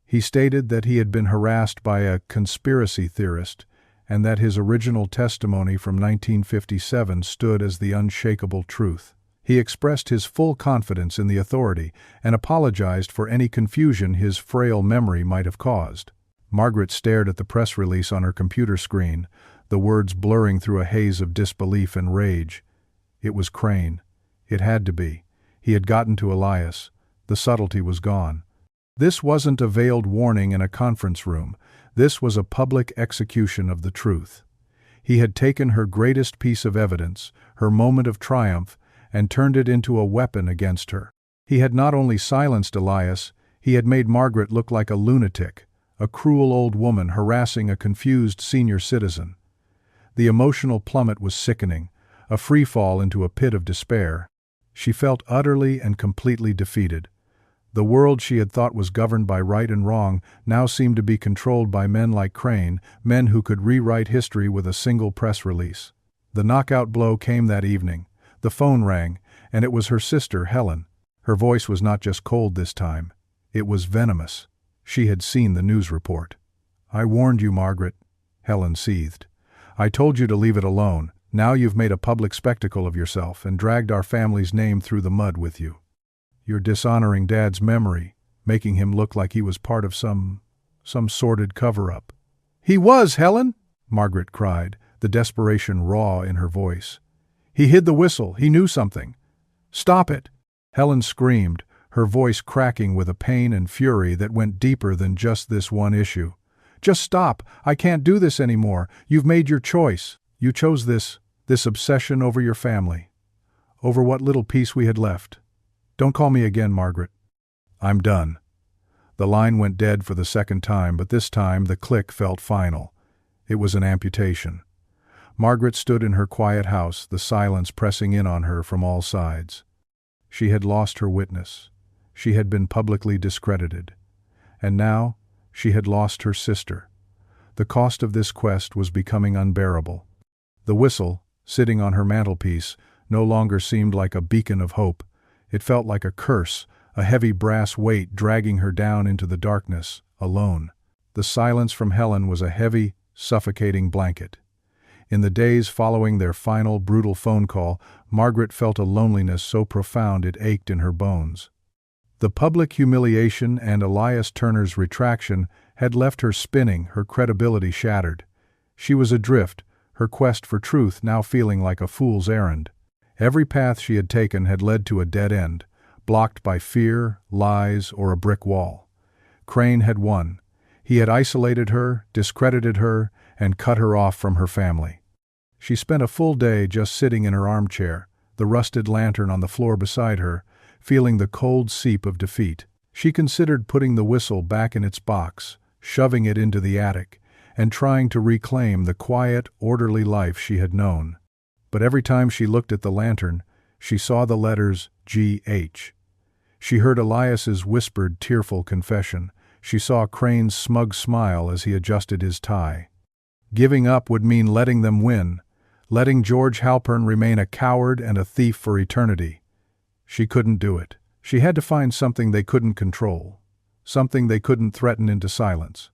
He stated that he had been harassed by a conspiracy theorist and that his original testimony from 1957 stood as the unshakable truth. He expressed his full confidence in the authority and apologized for any confusion his frail memory might have caused. Margaret stared at the press release on her computer screen, the words blurring through a haze of disbelief and rage. It was Crane. It had to be. He had gotten to Elias. The subtlety was gone. This wasn't a veiled warning in a conference room. This was a public execution of the truth. He had taken her greatest piece of evidence, her moment of triumph, and turned it into a weapon against her. He had not only silenced Elias, he had made Margaret look like a lunatic, a cruel old woman harassing a confused senior citizen. The emotional plummet was sickening, a free fall into a pit of despair. She felt utterly and completely defeated. The world she had thought was governed by right and wrong now seemed to be controlled by men like Crane, men who could rewrite history with a single press release. The knockout blow came that evening. The phone rang, and it was her sister, Helen. Her voice was not just cold this time. It was venomous. She had seen the news report. "I warned you, Margaret," Helen seethed. "I told you to leave it alone. Now you've made a public spectacle of yourself and dragged our family's name through the mud with you. You're dishonoring Dad's memory, making him look like he was part of some sordid cover-up." "He was, Helen!" Margaret cried, the desperation raw in her voice. "He hid the whistle. He knew something. Stop it!" Helen screamed, her voice cracking with a pain and fury that went deeper than just this one issue. "Just stop! I can't do this anymore. You've made your choice. You chose this obsession over your family, over what little peace we had left. Don't call me again, Margaret. I'm done." The line went dead for the second time, but this time the click felt final. It was an amputation. Margaret stood in her quiet house, the silence pressing in on her from all sides. She had lost her witness. She had been publicly discredited. And now, she had lost her sister. The cost of this quest was becoming unbearable. The whistle, sitting on her mantelpiece, no longer seemed like a beacon of hope. It felt like a curse, a heavy brass weight dragging her down into the darkness, alone. The silence from Helen was a heavy, suffocating blanket. In the days following their final, brutal phone call, Margaret felt a loneliness so profound it ached in her bones. The public humiliation and Elias Turner's retraction had left her spinning, her credibility shattered. She was adrift, her quest for truth now feeling like a fool's errand. Every path she had taken had led to a dead end, blocked by fear, lies, or a brick wall. Crane had won. He had isolated her, discredited her, and cut her off from her family. She spent a full day just sitting in her armchair, the rusted lantern on the floor beside her, feeling the cold seep of defeat. She considered putting the whistle back in its box, shoving it into the attic, and trying to reclaim the quiet, orderly life she had known. But every time she looked at the lantern, she saw the letters G.H. She heard Elias's whispered, tearful confession. She saw Crane's smug smile as he adjusted his tie. Giving up would mean letting them win, letting George Halpern remain a coward and a thief for eternity. She couldn't do it. She had to find something they couldn't control, something they couldn't threaten into silence.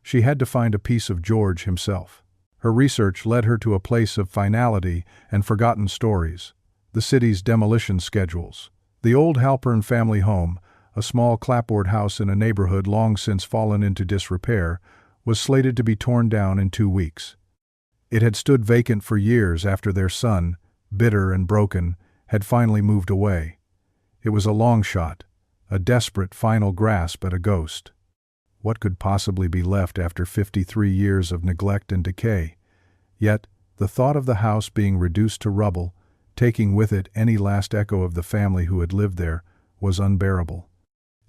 She had to find a piece of George himself. Her research led her to a place of finality and forgotten stories, the city's demolition schedules. The old Halpern family home, a small clapboard house in a neighborhood long since fallen into disrepair, was slated to be torn down in 2 weeks. It had stood vacant for years after their son, bitter and broken, had finally moved away. It was a long shot, a desperate final grasp at a ghost. What could possibly be left after 53 years of neglect and decay? Yet, the thought of the house being reduced to rubble, taking with it any last echo of the family who had lived there, was unbearable.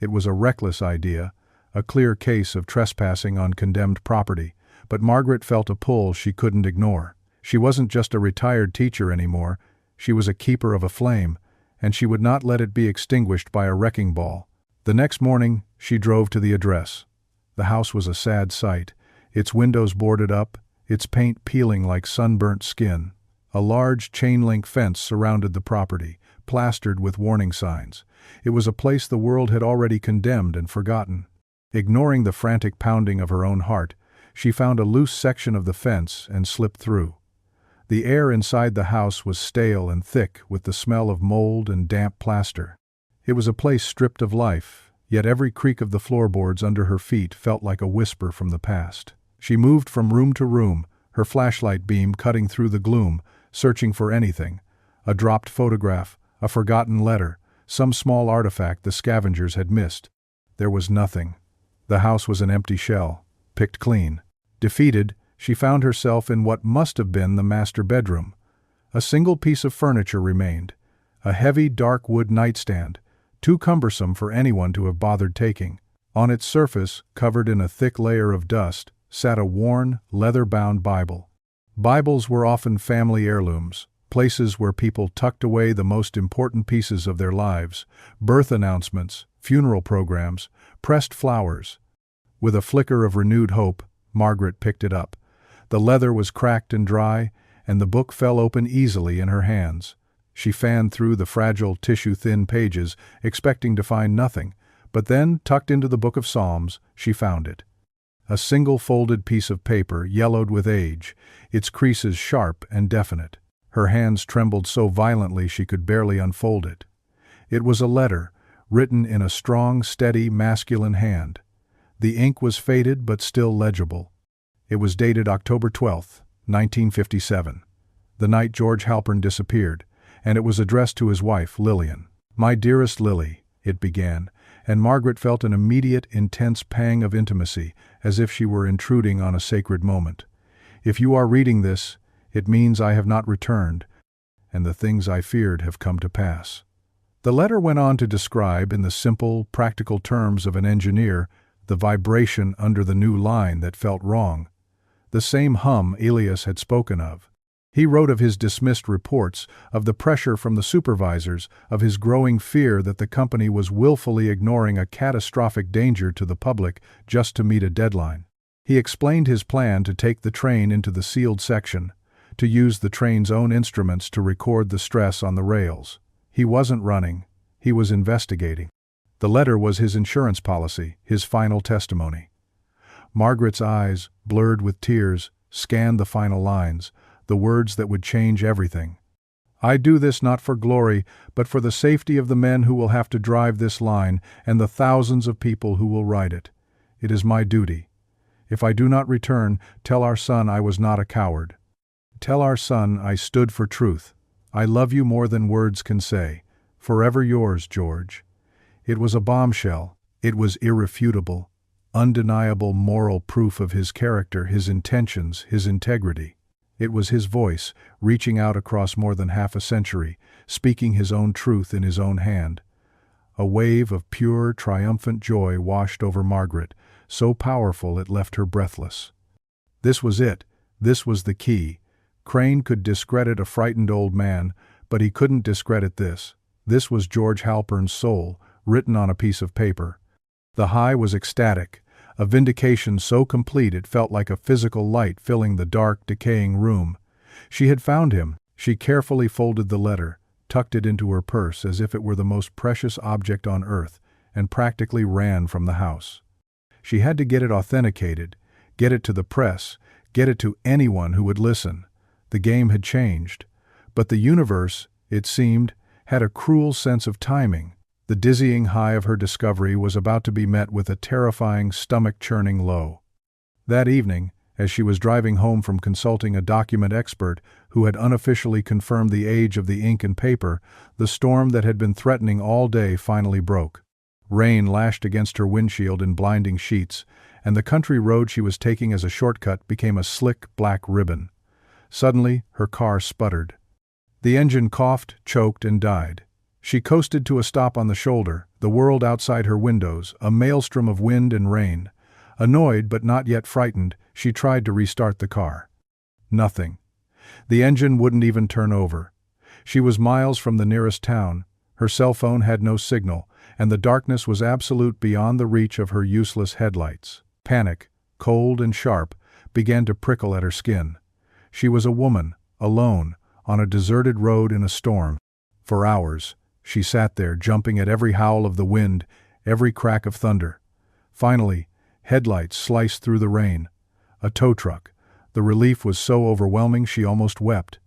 It was a reckless idea, a clear case of trespassing on condemned property, but Margaret felt a pull she couldn't ignore. She wasn't just a retired teacher anymore, she was a keeper of a flame, and she would not let it be extinguished by a wrecking ball. The next morning, she drove to the address. The house was a sad sight, its windows boarded up, its paint peeling like sunburnt skin. A large chain-link fence surrounded the property, plastered with warning signs. It was a place the world had already condemned and forgotten. Ignoring the frantic pounding of her own heart, she found a loose section of the fence and slipped through. The air inside the house was stale and thick with the smell of mold and damp plaster. It was a place stripped of life, yet every creak of the floorboards under her feet felt like a whisper from the past. She moved from room to room, her flashlight beam cutting through the gloom, searching for anything. A dropped photograph, a forgotten letter, some small artifact the scavengers had missed. There was nothing. The house was an empty shell, picked clean. Defeated, she found herself in what must have been the master bedroom. A single piece of furniture remained, a heavy dark wood nightstand, too cumbersome for anyone to have bothered taking. On its surface, covered in a thick layer of dust, sat a worn, leather-bound Bible. Bibles were often family heirlooms, places where people tucked away the most important pieces of their lives: birth announcements, funeral programs, pressed flowers. With a flicker of renewed hope, Margaret picked it up. The leather was cracked and dry, and the book fell open easily in her hands. She fanned through the fragile, tissue-thin pages, expecting to find nothing, but then, tucked into the Book of Psalms, she found it. A single folded piece of paper, yellowed with age, its creases sharp and definite. Her hands trembled so violently she could barely unfold it. It was a letter, written in a strong, steady, masculine hand. The ink was faded but still legible. It was dated October 12, 1957, the night George Halpern disappeared, and it was addressed to his wife, Lillian. "My dearest Lily," it began, and Margaret felt an immediate, intense pang of intimacy, as if she were intruding on a sacred moment. "If you are reading this, it means I have not returned, and the things I feared have come to pass." The letter went on to describe, in the simple, practical terms of an engineer, the vibration under the new line that felt wrong. The same hum Elias had spoken of. He wrote of his dismissed reports, of the pressure from the supervisors, of his growing fear that the company was willfully ignoring a catastrophic danger to the public just to meet a deadline. He explained his plan to take the train into the sealed section, to use the train's own instruments to record the stress on the rails. He wasn't running, he was investigating. The letter was his insurance policy, his final testimony. Margaret's eyes, blurred with tears, scanned the final lines, the words that would change everything. "I do this not for glory, but for the safety of the men who will have to drive this line and the thousands of people who will ride it. It is my duty. If I do not return, tell our son I was not a coward. Tell our son I stood for truth. I love you more than words can say. Forever yours, George." It was a bombshell. It was irrefutable, undeniable moral proof of his character, his intentions, his integrity. It was his voice, reaching out across more than half a century, speaking his own truth in his own hand. A wave of pure, triumphant joy washed over Margaret, so powerful it left her breathless. This was it. This was the key. Crane could discredit a frightened old man, but he couldn't discredit this. This was George Halpern's soul, written on a piece of paper. The high was ecstatic, a vindication so complete it felt like a physical light filling the dark, decaying room. She had found him. She carefully folded the letter, tucked it into her purse as if it were the most precious object on earth, and practically ran from the house. She had to get it authenticated, get it to the press, get it to anyone who would listen. The game had changed. But the universe, it seemed, had a cruel sense of timing. The dizzying high of her discovery was about to be met with a terrifying, stomach-churning low. That evening, as she was driving home from consulting a document expert who had unofficially confirmed the age of the ink and paper, the storm that had been threatening all day finally broke. Rain lashed against her windshield in blinding sheets, and the country road she was taking as a shortcut became a slick, black ribbon. Suddenly, her car sputtered. The engine coughed, choked, and died. She coasted to a stop on the shoulder, the world outside her windows, a maelstrom of wind and rain. Annoyed but not yet frightened, she tried to restart the car. Nothing. The engine wouldn't even turn over. She was miles from the nearest town, Her cell phone had no signal, and the darkness was absolute beyond the reach of her useless headlights. Panic, cold and sharp, began to prickle at her skin. She was a woman, alone, on a deserted road in a storm. For hours, she sat there, jumping at every howl of the wind, every crack of thunder. Finally, headlights sliced through the rain. A tow truck. The relief was so overwhelming she almost wept.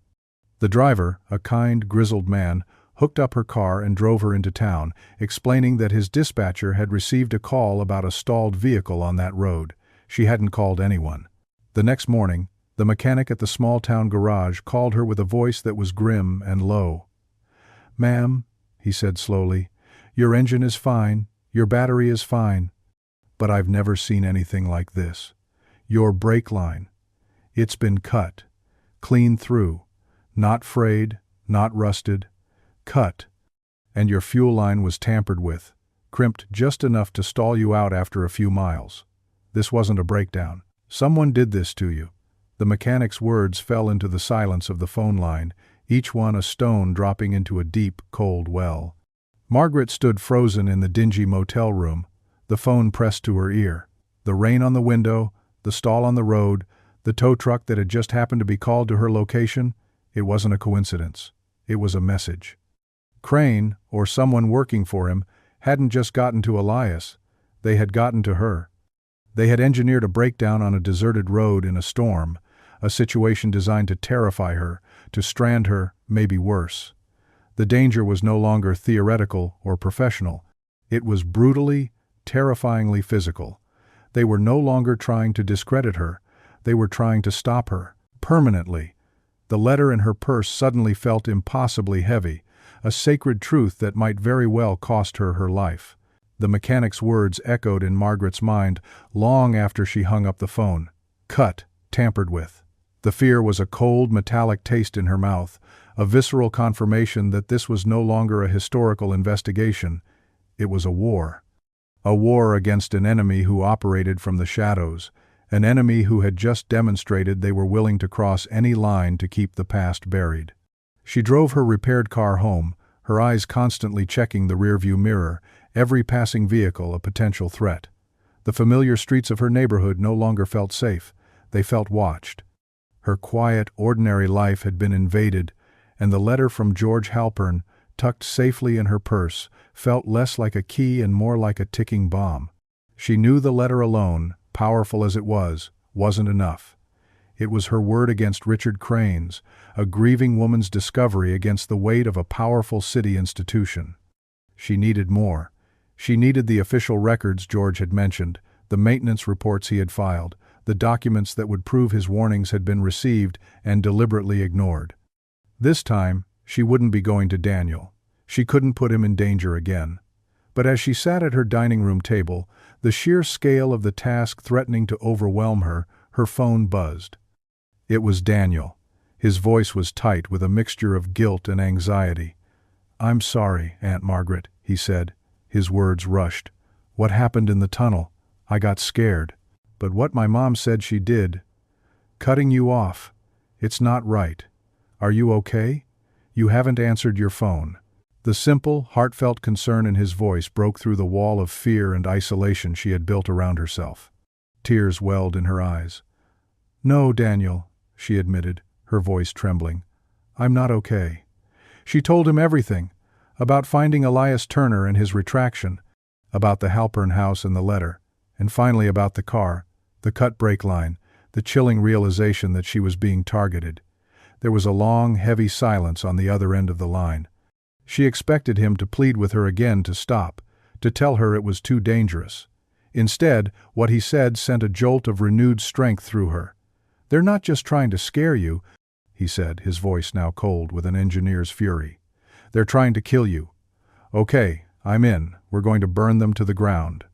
The driver, a kind, grizzled man, hooked up her car and drove her into town, explaining that his dispatcher had received a call about a stalled vehicle on that road. She hadn't called anyone. The next morning, the mechanic at the small-town garage called her with a voice that was grim and low. "Ma'am," he said slowly, "your engine is fine, your battery is fine, but I've never seen anything like this. Your brake line. It's been cut. Clean through. Not frayed, not rusted. Cut. And your fuel line was tampered with, crimped just enough to stall you out after a few miles. This wasn't a breakdown. Someone did this to you." The mechanic's words fell into the silence of the phone line, each one a stone dropping into a deep, cold well. Margaret stood frozen in the dingy motel room, the phone pressed to her ear. The rain on the window, the stall on the road, the tow truck that had just happened to be called to her location, it wasn't a coincidence. It was a message. Crane, or someone working for him, hadn't just gotten to Elias. They had gotten to her. They had engineered a breakdown on a deserted road in a storm, a situation designed to terrify her, to strand her, maybe worse. The danger was no longer theoretical or professional. It was brutally, terrifyingly physical. They were no longer trying to discredit her. They were trying to stop her, permanently. The letter in her purse suddenly felt impossibly heavy, a sacred truth that might very well cost her her life. The mechanic's words echoed in Margaret's mind long after she hung up the phone. Cut, tampered with. The fear was a cold, metallic taste in her mouth, a visceral confirmation that this was no longer a historical investigation. It was a war. A war against an enemy who operated from the shadows, an enemy who had just demonstrated they were willing to cross any line to keep the past buried. She drove her repaired car home, her eyes constantly checking the rearview mirror, every passing vehicle a potential threat. The familiar streets of her neighborhood no longer felt safe. They felt watched. Her quiet, ordinary life had been invaded, and the letter from George Halpern, tucked safely in her purse, felt less like a key and more like a ticking bomb. She knew the letter alone, powerful as it was, wasn't enough. It was her word against Richard Crane's, a grieving woman's discovery against the weight of a powerful city institution. She needed more. She needed the official records George had mentioned, the maintenance reports he had filed, the documents that would prove his warnings had been received and deliberately ignored. This time, she wouldn't be going to Daniel. She couldn't put him in danger again. But as she sat at her dining room table, the sheer scale of the task threatening to overwhelm her, her phone buzzed. It was Daniel. His voice was tight with a mixture of guilt and anxiety. "I'm sorry, Aunt Margaret," he said. His words rushed. "What happened in the tunnel? I got scared. But what my mom said she did. Cutting you off. It's not right. Are you okay? You haven't answered your phone." The simple, heartfelt concern in his voice broke through the wall of fear and isolation she had built around herself. Tears welled in her eyes. "No, Daniel," she admitted, her voice trembling. "I'm not okay." She told him everything, about finding Elias Turner and his retraction, about the Halpern house and the letter, and finally about the car, the cut brake line, the chilling realization that she was being targeted. There was a long, heavy silence on the other end of the line. She expected him to plead with her again to stop, to tell her it was too dangerous. Instead, what he said sent a jolt of renewed strength through her. "They're not just trying to scare you," he said, his voice now cold with an engineer's fury. "They're trying to kill you. Okay, I'm in. We're going to burn them to the ground."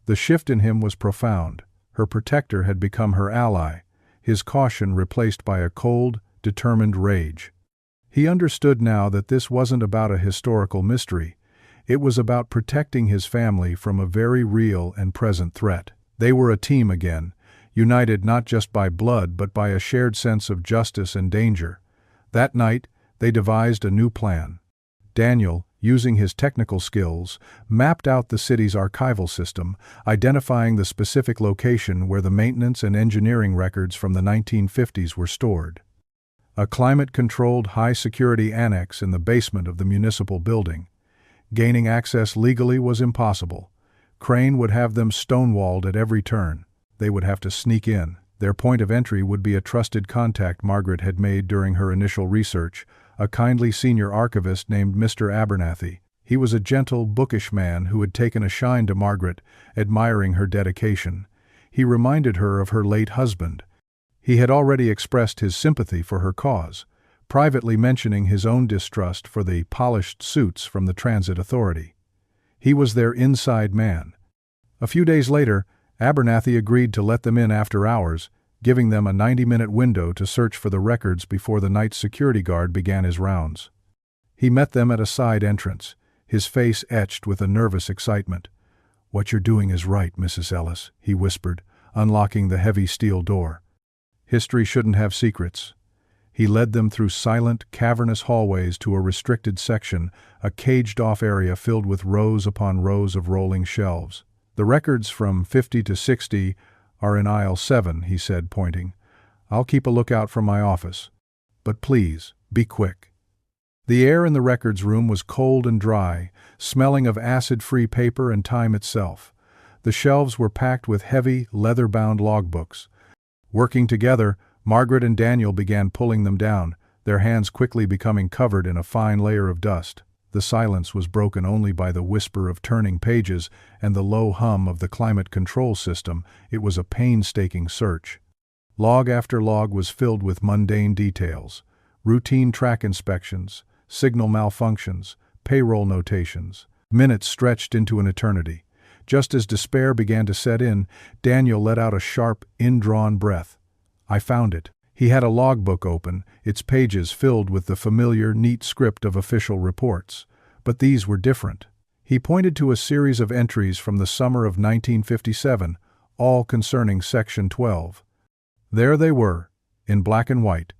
The shift in him was profound. Her protector had become her ally, his caution replaced by a cold, determined rage. He understood now that this wasn't about a historical mystery. It was about protecting his family from a very real and present threat. They were a team again, united not just by blood but by a shared sense of justice and danger. That night, they devised a new plan. Daniel, using his technical skills, mapped out the city's archival system, identifying the specific location where the maintenance and engineering records from the 1950s were stored. A climate-controlled, high-security annex in the basement of the municipal building. Gaining access legally was impossible. Crane would have them stonewalled at every turn. They would have to sneak in. Their point of entry would be a trusted contact Margaret had made during her initial research, a kindly senior archivist named Mr. Abernathy. He was a gentle, bookish man who had taken a shine to Margaret, admiring her dedication. He reminded her of her late husband. He had already expressed his sympathy for her cause, privately mentioning his own distrust for the polished suits from the transit authority. He was their inside man. A few days later, Abernathy agreed to let them in after hours, giving them a 90-minute window to search for the records before the night security guard began his rounds. He met them at a side entrance, his face etched with a nervous excitement. "What you're doing is right, Mrs. Ellis," he whispered, unlocking the heavy steel door. History shouldn't have secrets. He led them through silent, cavernous hallways to a restricted section, a caged-off area filled with rows upon rows of rolling shelves. "The records from 50 to 60 are in aisle 7, he said, pointing. "I'll keep a lookout from my office. But please, be quick." The air in the records room was cold and dry, smelling of acid-free paper and time itself. The shelves were packed with heavy, leather-bound logbooks. Working together, Margaret and Daniel began pulling them down, their hands quickly becoming covered in a fine layer of dust. The silence was broken only by the whisper of turning pages and the low hum of the climate control system. It was a painstaking search. Log after log was filled with mundane details: routine track inspections, signal malfunctions, payroll notations. Minutes stretched into an eternity. Just as despair began to set in, Daniel let out a sharp, indrawn breath. "I found it." He had a logbook open, its pages filled with the familiar, neat script of official reports. But these were different. He pointed to a series of entries from the summer of 1957, all concerning Section 12. There they were, in black and white.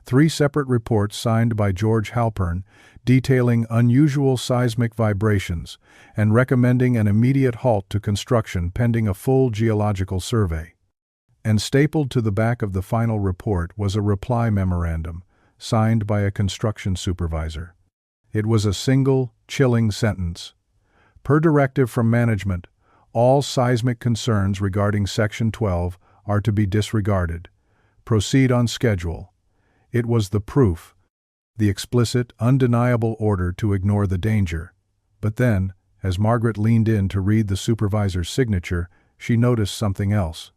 3 separate reports signed by George Halpern, detailing unusual seismic vibrations and recommending an immediate halt to construction pending a full geological survey. And stapled to the back of the final report was a reply memorandum, signed by a construction supervisor. It was a single, chilling sentence. "Per directive from management, all seismic concerns regarding Section 12 are to be disregarded. Proceed on schedule." It was the proof, the explicit, undeniable order to ignore the danger. But then, as Margaret leaned in to read the supervisor's signature, she noticed something else.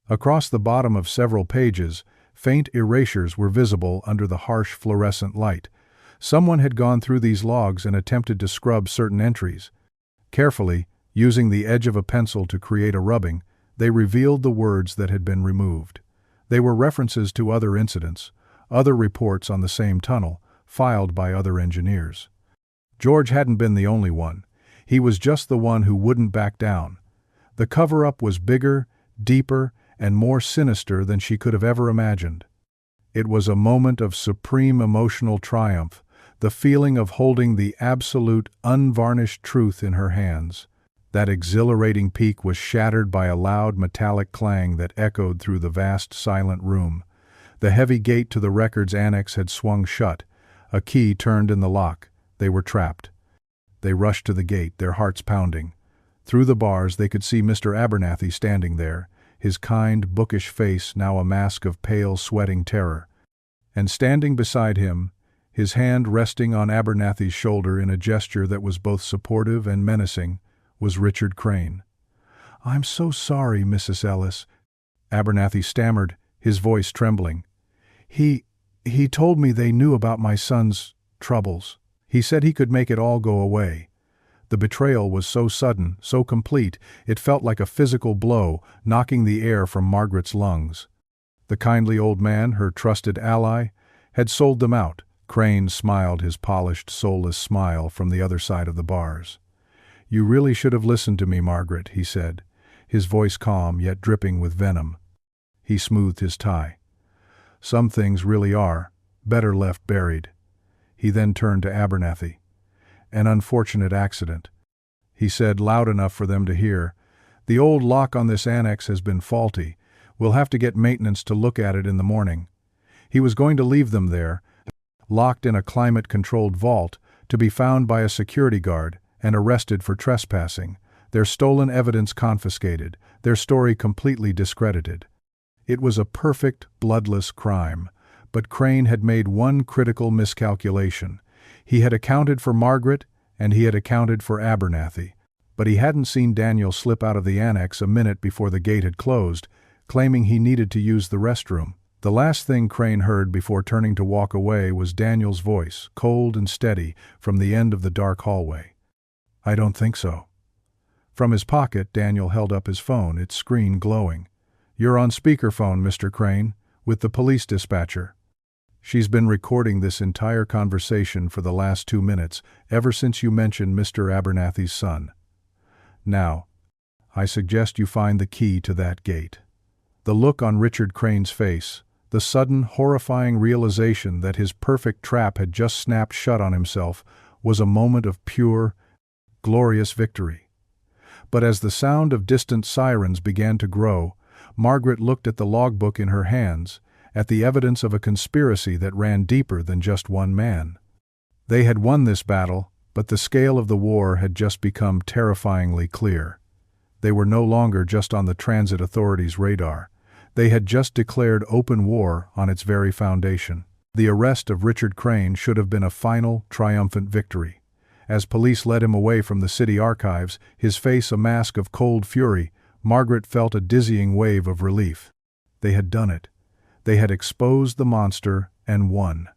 Across the bottom of several pages, faint erasures were visible under the harsh fluorescent light. Someone had gone through these logs and attempted to scrub certain entries. Carefully, using the edge of a pencil to create a rubbing, they revealed the words that had been removed. They were references to other incidents, other reports on the same tunnel, filed by other engineers. George hadn't been the only one. He was just the one who wouldn't back down. The cover-up was bigger, deeper, and more sinister than she could have ever imagined. It was a moment of supreme emotional triumph, the feeling of holding the absolute, unvarnished truth in her hands. That exhilarating peak was shattered by a loud metallic clang that echoed through the vast, silent room. The heavy gate to the records annex had swung shut. A key turned in the lock. They were trapped. They rushed to the gate, their hearts pounding. Through the bars they could see Mr. Abernathy standing there, his kind, bookish face now a mask of pale, sweating terror. And standing beside him, his hand resting on Abernathy's shoulder in a gesture that was both supportive and menacing, was Richard Crane. "I'm so sorry, Mrs. Ellis," Abernathy stammered, his voice trembling. He told me they knew about my son's troubles. He said he could make it all go away." The betrayal was so sudden, so complete, it felt like a physical blow, knocking the air from Margaret's lungs. The kindly old man, her trusted ally, had sold them out. Crane smiled his polished, soulless smile from the other side of the bars. "You really should have listened to me, Margaret," he said, his voice calm yet dripping with venom. He smoothed his tie. "Some things really are better left buried." He then turned to Abernathy. An unfortunate accident," he said loud enough for them to hear. "The old lock on this annex has been faulty. We'll have to get maintenance to look at it in the morning." He was going to leave them there, locked in a climate-controlled vault, to be found by a security guard and arrested for trespassing, their stolen evidence confiscated, their story completely discredited. It was a perfect, bloodless crime, but Crane had made one critical miscalculation. He had accounted for Margaret, and he had accounted for Abernathy, but he hadn't seen Daniel slip out of the annex a minute before the gate had closed, claiming he needed to use the restroom. The last thing Crane heard before turning to walk away was Daniel's voice, cold and steady, from the end of the dark hallway. "I don't think so." From his pocket, Daniel held up his phone, its screen glowing. "You're on speakerphone, Mr. Crane, with the police dispatcher. She's been recording this entire conversation for the last 2 minutes, ever since you mentioned Mr. Abernathy's son. Now, I suggest you find the key to that gate." The look on Richard Crane's face, the sudden, horrifying realization that his perfect trap had just snapped shut on himself, was a moment of pure, glorious victory. But as the sound of distant sirens began to grow, Margaret looked at the logbook in her hands, at the evidence of a conspiracy that ran deeper than just one man. They had won this battle, but the scale of the war had just become terrifyingly clear. They were no longer just on the transit authorities' radar. They had just declared open war on its very foundation. The arrest of Richard Crane should have been a final, triumphant victory. As police led him away from the city archives, his face a mask of cold fury, Margaret felt a dizzying wave of relief. They had done it. They had exposed the monster and won.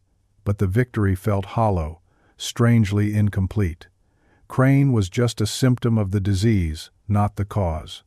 But the victory felt hollow, strangely incomplete. Crane was just a symptom of the disease, not the cause.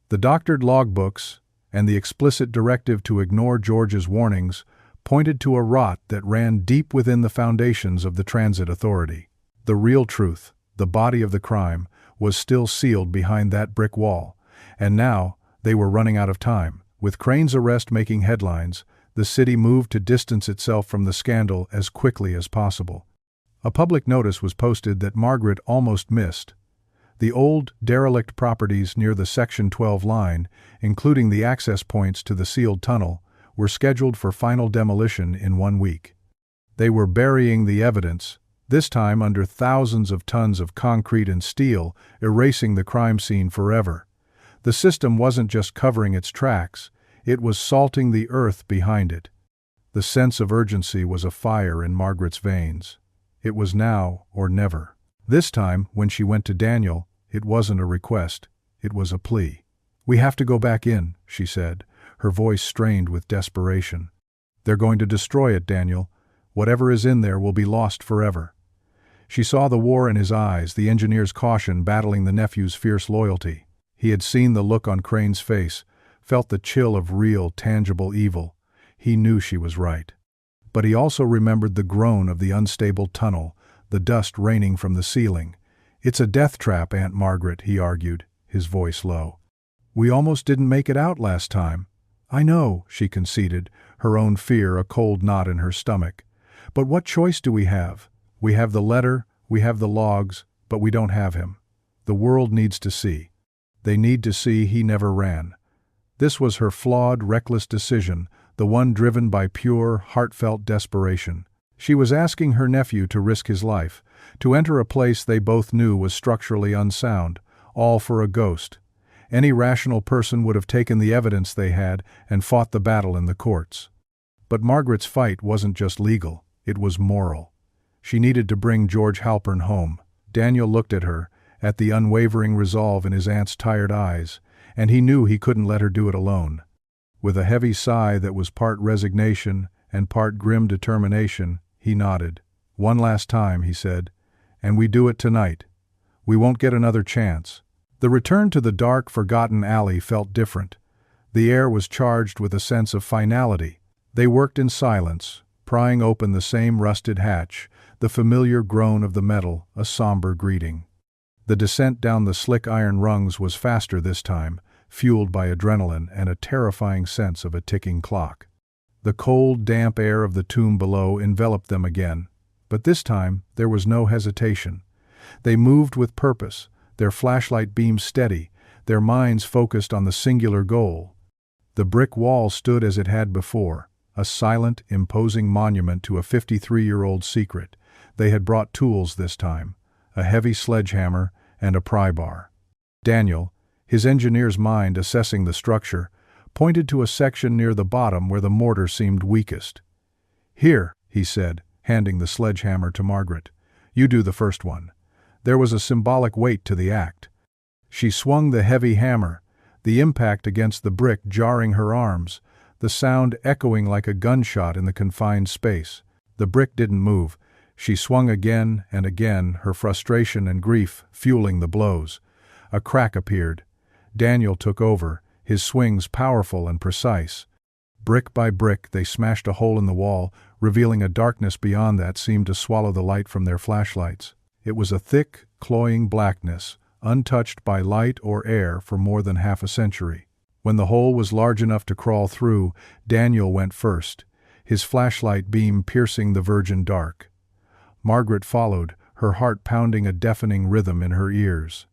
The doctored logbooks, and the explicit directive to ignore George's warnings, pointed to a rot that ran deep within the foundations of the transit authority. The real truth, the body of the crime, was still sealed behind that brick wall, and now they were running out of time. With Crane's arrest making headlines, the city moved to distance itself from the scandal as quickly as possible. A public notice was posted that Margaret almost missed. The old, derelict properties near the Section 12 line, including the access points to the sealed tunnel, were scheduled for final demolition in 1 week. They were burying the evidence, this time under thousands of tons of concrete and steel, erasing the crime scene forever. The system wasn't just covering its tracks, it was salting the earth behind it. The sense of urgency was a fire in Margaret's veins. It was now or never. This time, when she went to Daniel, it wasn't a request, it was a plea. "We have to go back in," she said, her voice strained with desperation. "They're going to destroy it, Daniel. Whatever is in there will be lost forever." She saw the war in his eyes, the engineer's caution battling the nephew's fierce loyalty. He had seen the look on Crane's face, felt the chill of real, tangible evil. He knew she was right. But he also remembered the groan of the unstable tunnel, the dust raining from the ceiling. "It's a death trap, Aunt Margaret," he argued, his voice low. "We almost didn't make it out last time." "I know," she conceded, her own fear a cold knot in her stomach. "But what choice do we have? We have the letter, we have the logs, but we don't have him. The world needs to see. They need to see he never ran." This was her flawed, reckless decision, the one driven by pure, heartfelt desperation. She was asking her nephew to risk his life, to enter a place they both knew was structurally unsound, all for a ghost. Any rational person would have taken the evidence they had and fought the battle in the courts. But Margaret's fight wasn't just legal, it was moral. She needed to bring George Halpern home. Daniel looked at her, at the unwavering resolve in his aunt's tired eyes, and he knew he couldn't let her do it alone. With a heavy sigh that was part resignation and part grim determination, he nodded. "One last time," he said, "and we do it tonight. We won't get another chance." The return to the dark, forgotten alley felt different. The air was charged with a sense of finality. They worked in silence, prying open the same rusted hatch, the familiar groan of the metal, a somber greeting. The descent down the slick iron rungs was faster this time, fueled by adrenaline and a terrifying sense of a ticking clock. The cold, damp air of the tomb below enveloped them again, but this time there was no hesitation. They moved with purpose, their flashlight beams steady, their minds focused on the singular goal. The brick wall stood as it had before, a silent, imposing monument to a 53-year-old secret. They had brought tools this time, a heavy sledgehammer and a pry bar. Daniel, his engineer's mind assessing the structure, pointed to a section near the bottom where the mortar seemed weakest. "Here," he said, handing the sledgehammer to Margaret. "You do the first one." There was a symbolic weight to the act. She swung the heavy hammer, the impact against the brick jarring her arms, the sound echoing like a gunshot in the confined space. The brick didn't move. She swung again and again, her frustration and grief fueling the blows. A crack appeared. Daniel took over, his swings powerful and precise. Brick by brick they smashed a hole in the wall, revealing a darkness beyond that seemed to swallow the light from their flashlights. It was a thick, cloying blackness, untouched by light or air for more than half a century. When the hole was large enough to crawl through, Daniel went first, his flashlight beam piercing the virgin dark. Margaret followed, her heart pounding a deafening rhythm in her ears.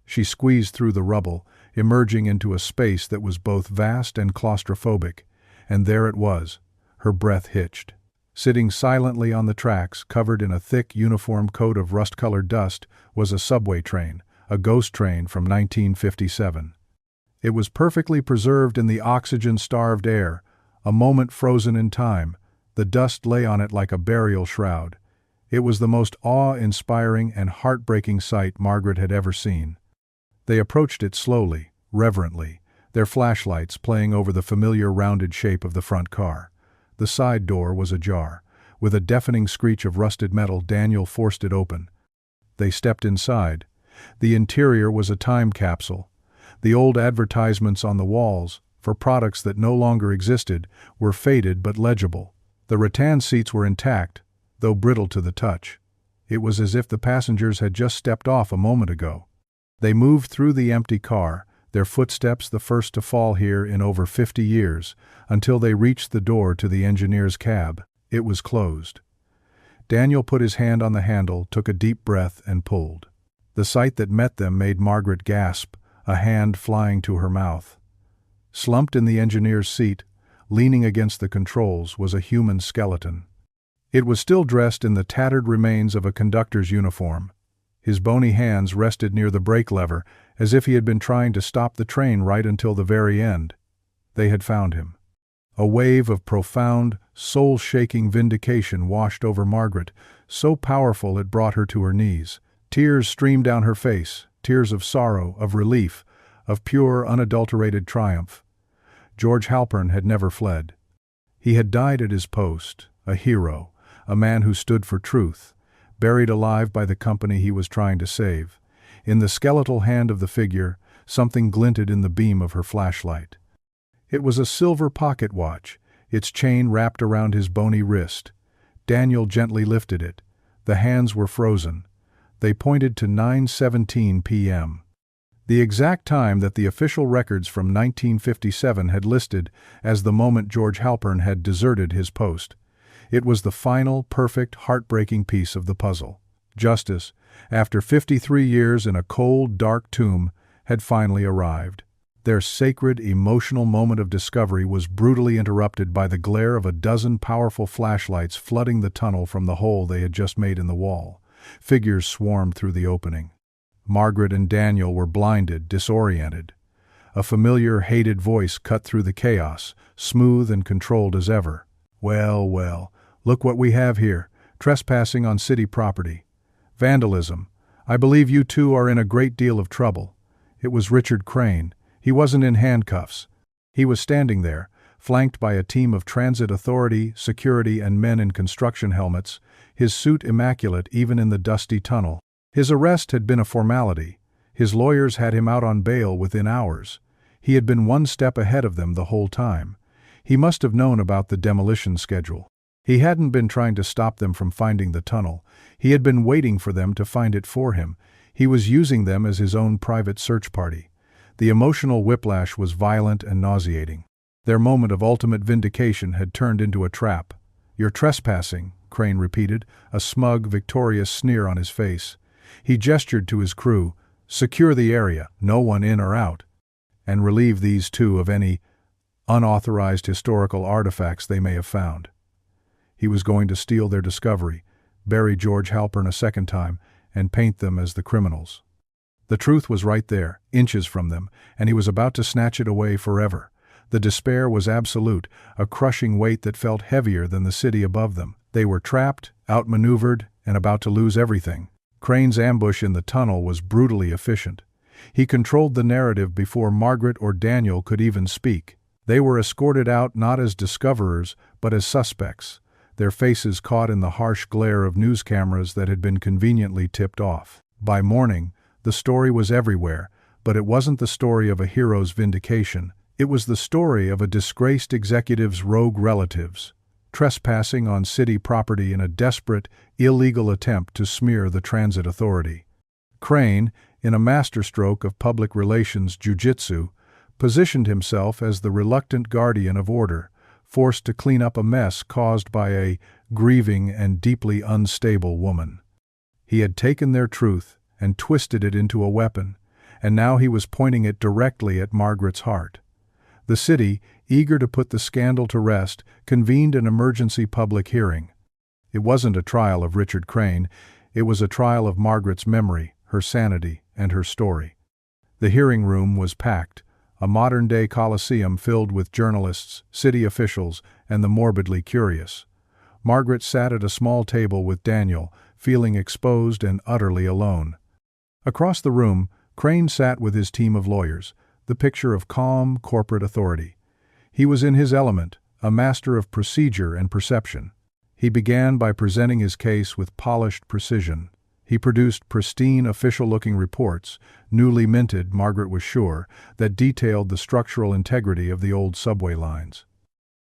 She squeezed through the rubble, emerging into a space that was both vast and claustrophobic, and there it was, her breath hitched. Sitting silently on the tracks, covered in a thick uniform coat of rust-colored dust, was a subway train, a ghost train from 1957. It was perfectly preserved in the oxygen-starved air, a moment frozen in time. The dust lay on it like a burial shroud. It was the most awe-inspiring and heartbreaking sight Margaret had ever seen. They approached it slowly, reverently, their flashlights playing over the familiar rounded shape of the front car. The side door was ajar. With a deafening screech of rusted metal, Daniel forced it open. They stepped inside. The interior was a time capsule. The old advertisements on the walls, for products that no longer existed, were faded but legible. The rattan seats were intact, though brittle to the touch. It was as if the passengers had just stepped off a moment ago. They moved through the empty car, their footsteps the first to fall here in over 50 years, until they reached the door to the engineer's cab. It was closed. Daniel put his hand on the handle, took a deep breath, and pulled. The sight that met them made Margaret gasp, a hand flying to her mouth. Slumped in the engineer's seat, leaning against the controls, was a human skeleton. It was still dressed in the tattered remains of a conductor's uniform. His bony hands rested near the brake lever, as if he had been trying to stop the train right until the very end. They had found him. A wave of profound, soul-shaking vindication washed over Margaret, so powerful it brought her to her knees. Tears streamed down her face, tears of sorrow, of relief, of pure, unadulterated triumph. George Halpern had never fled. He had died at his post, a hero, a man who stood for truth, buried alive by the company he was trying to save. In the skeletal hand of the figure, something glinted in the beam of her flashlight. It was a silver pocket watch, its chain wrapped around his bony wrist. Daniel gently lifted it. The hands were frozen. They pointed to 9:17 p.m. The exact time that the official records from 1957 had listed as the moment George Halpern had deserted his post. It was the final, perfect, heartbreaking piece of the puzzle. Justice, after 53 years in a cold, dark tomb, had finally arrived. Their sacred, emotional moment of discovery was brutally interrupted by the glare of a dozen powerful flashlights flooding the tunnel from the hole they had just made in the wall. Figures swarmed through the opening. Margaret and Daniel were blinded, disoriented. A familiar, hated voice cut through the chaos, smooth and controlled as ever. "Well, well, look what we have here. Trespassing on city property. Vandalism. I believe you two are in a great deal of trouble." It was Richard Crane. He wasn't in handcuffs. He was standing there, flanked by a team of transit authority, security, and men in construction helmets, his suit immaculate even in the dusty tunnel. His arrest had been a formality. His lawyers had him out on bail within hours. He had been one step ahead of them the whole time. He must have known about the demolition schedule. He hadn't been trying to stop them from finding the tunnel. He had been waiting for them to find it for him. He was using them as his own private search party. The emotional whiplash was violent and nauseating. Their moment of ultimate vindication had turned into a trap. "You're trespassing," Crane repeated, a smug, victorious sneer on his face. He gestured to his crew, "Secure the area, no one in or out, and relieve these two of any unauthorized historical artifacts they may have found." He was going to steal their discovery, bury George Halpern a second time, and paint them as the criminals. The truth was right there, inches from them, and he was about to snatch it away forever. The despair was absolute, a crushing weight that felt heavier than the city above them. They were trapped, outmaneuvered, and about to lose everything. Crane's ambush in the tunnel was brutally efficient. He controlled the narrative before Margaret or Daniel could even speak. They were escorted out not as discoverers, but as suspects, their faces caught in the harsh glare of news cameras that had been conveniently tipped off. By morning, the story was everywhere, but it wasn't the story of a hero's vindication. It was the story of a disgraced executive's rogue relatives, trespassing on city property in a desperate, illegal attempt to smear the transit authority. Crane, in a masterstroke of public relations jiu-jitsu, positioned himself as the reluctant guardian of order, forced to clean up a mess caused by a grieving and deeply unstable woman. He had taken their truth and twisted it into a weapon, and now he was pointing it directly at Margaret's heart. The city, eager to put the scandal to rest, convened an emergency public hearing. It wasn't a trial of Richard Crane, it was a trial of Margaret's memory, her sanity, and her story. The hearing room was packed, a modern-day coliseum filled with journalists, city officials, and the morbidly curious. Margaret sat at a small table with Daniel, feeling exposed and utterly alone. Across the room, Crane sat with his team of lawyers, the picture of calm corporate authority. He was in his element, a master of procedure and perception. He began by presenting his case with polished precision. He produced pristine, official-looking reports, newly minted, Margaret was sure, that detailed the structural integrity of the old subway lines.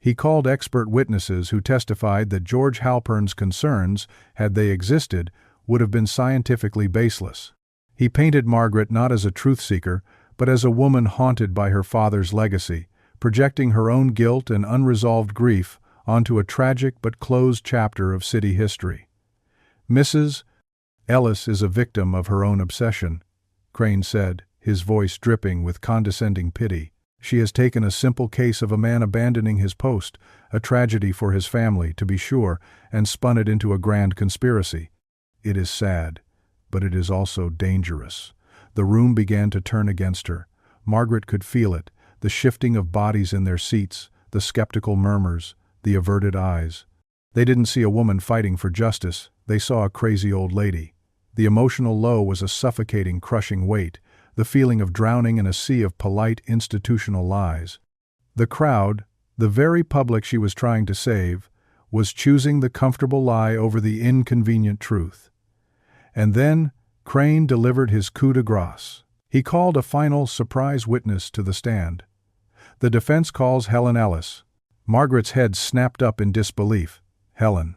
He called expert witnesses who testified that George Halpern's concerns, had they existed, would have been scientifically baseless. He painted Margaret not as a truth-seeker, but as a woman haunted by her father's legacy, projecting her own guilt and unresolved grief onto a tragic but closed chapter of city history. "Mrs. Ellis is a victim of her own obsession," Crane said, his voice dripping with condescending pity. "She has taken a simple case of a man abandoning his post, a tragedy for his family, to be sure, and spun it into a grand conspiracy. It is sad, but it is also dangerous." The room began to turn against her. Margaret could feel it, the shifting of bodies in their seats, the skeptical murmurs, the averted eyes. They didn't see a woman fighting for justice, they saw a crazy old lady. The emotional low was a suffocating, crushing weight, the feeling of drowning in a sea of polite, institutional lies. The crowd, the very public she was trying to save, was choosing the comfortable lie over the inconvenient truth. And then Crane delivered his coup de grace. He called a final surprise witness to the stand. The defense calls Helen Ellis. Margaret's head snapped up in disbelief. Helen.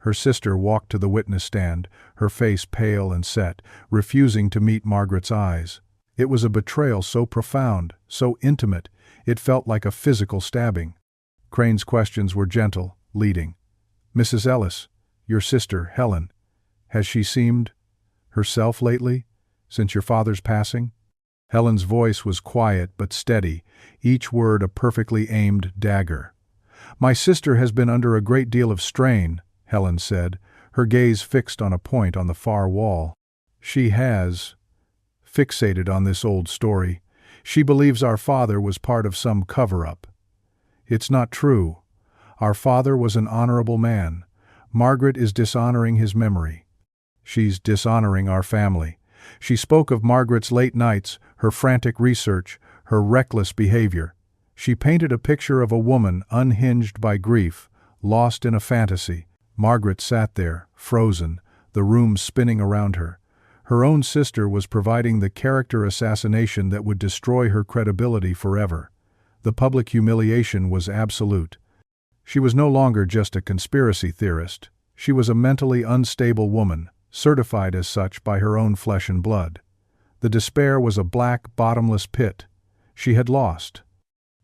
Her sister walked to the witness stand, her face pale and set, refusing to meet Margaret's eyes. It was a betrayal so profound, so intimate, it felt like a physical stabbing. Crane's questions were gentle, leading. "Mrs. Ellis, your sister, Helen, has she seemed herself lately, since your father's passing?" Helen's voice was quiet but steady, each word a perfectly aimed dagger. "My sister has been under a great deal of strain," Helen said, her gaze fixed on a point on the far wall. "She has fixated on this old story. She believes our father was part of some cover-up. It's not true. Our father was an honorable man. Margaret is dishonoring his memory. She's dishonoring our family." She spoke of Margaret's late nights, her frantic research, her reckless behavior. She painted a picture of a woman unhinged by grief, lost in a fantasy. Margaret sat there, frozen, the room spinning around her. Her own sister was providing the character assassination that would destroy her credibility forever. The public humiliation was absolute. She was no longer just a conspiracy theorist. She was a mentally unstable woman, certified as such by her own flesh and blood. The despair was a black, bottomless pit. She had lost.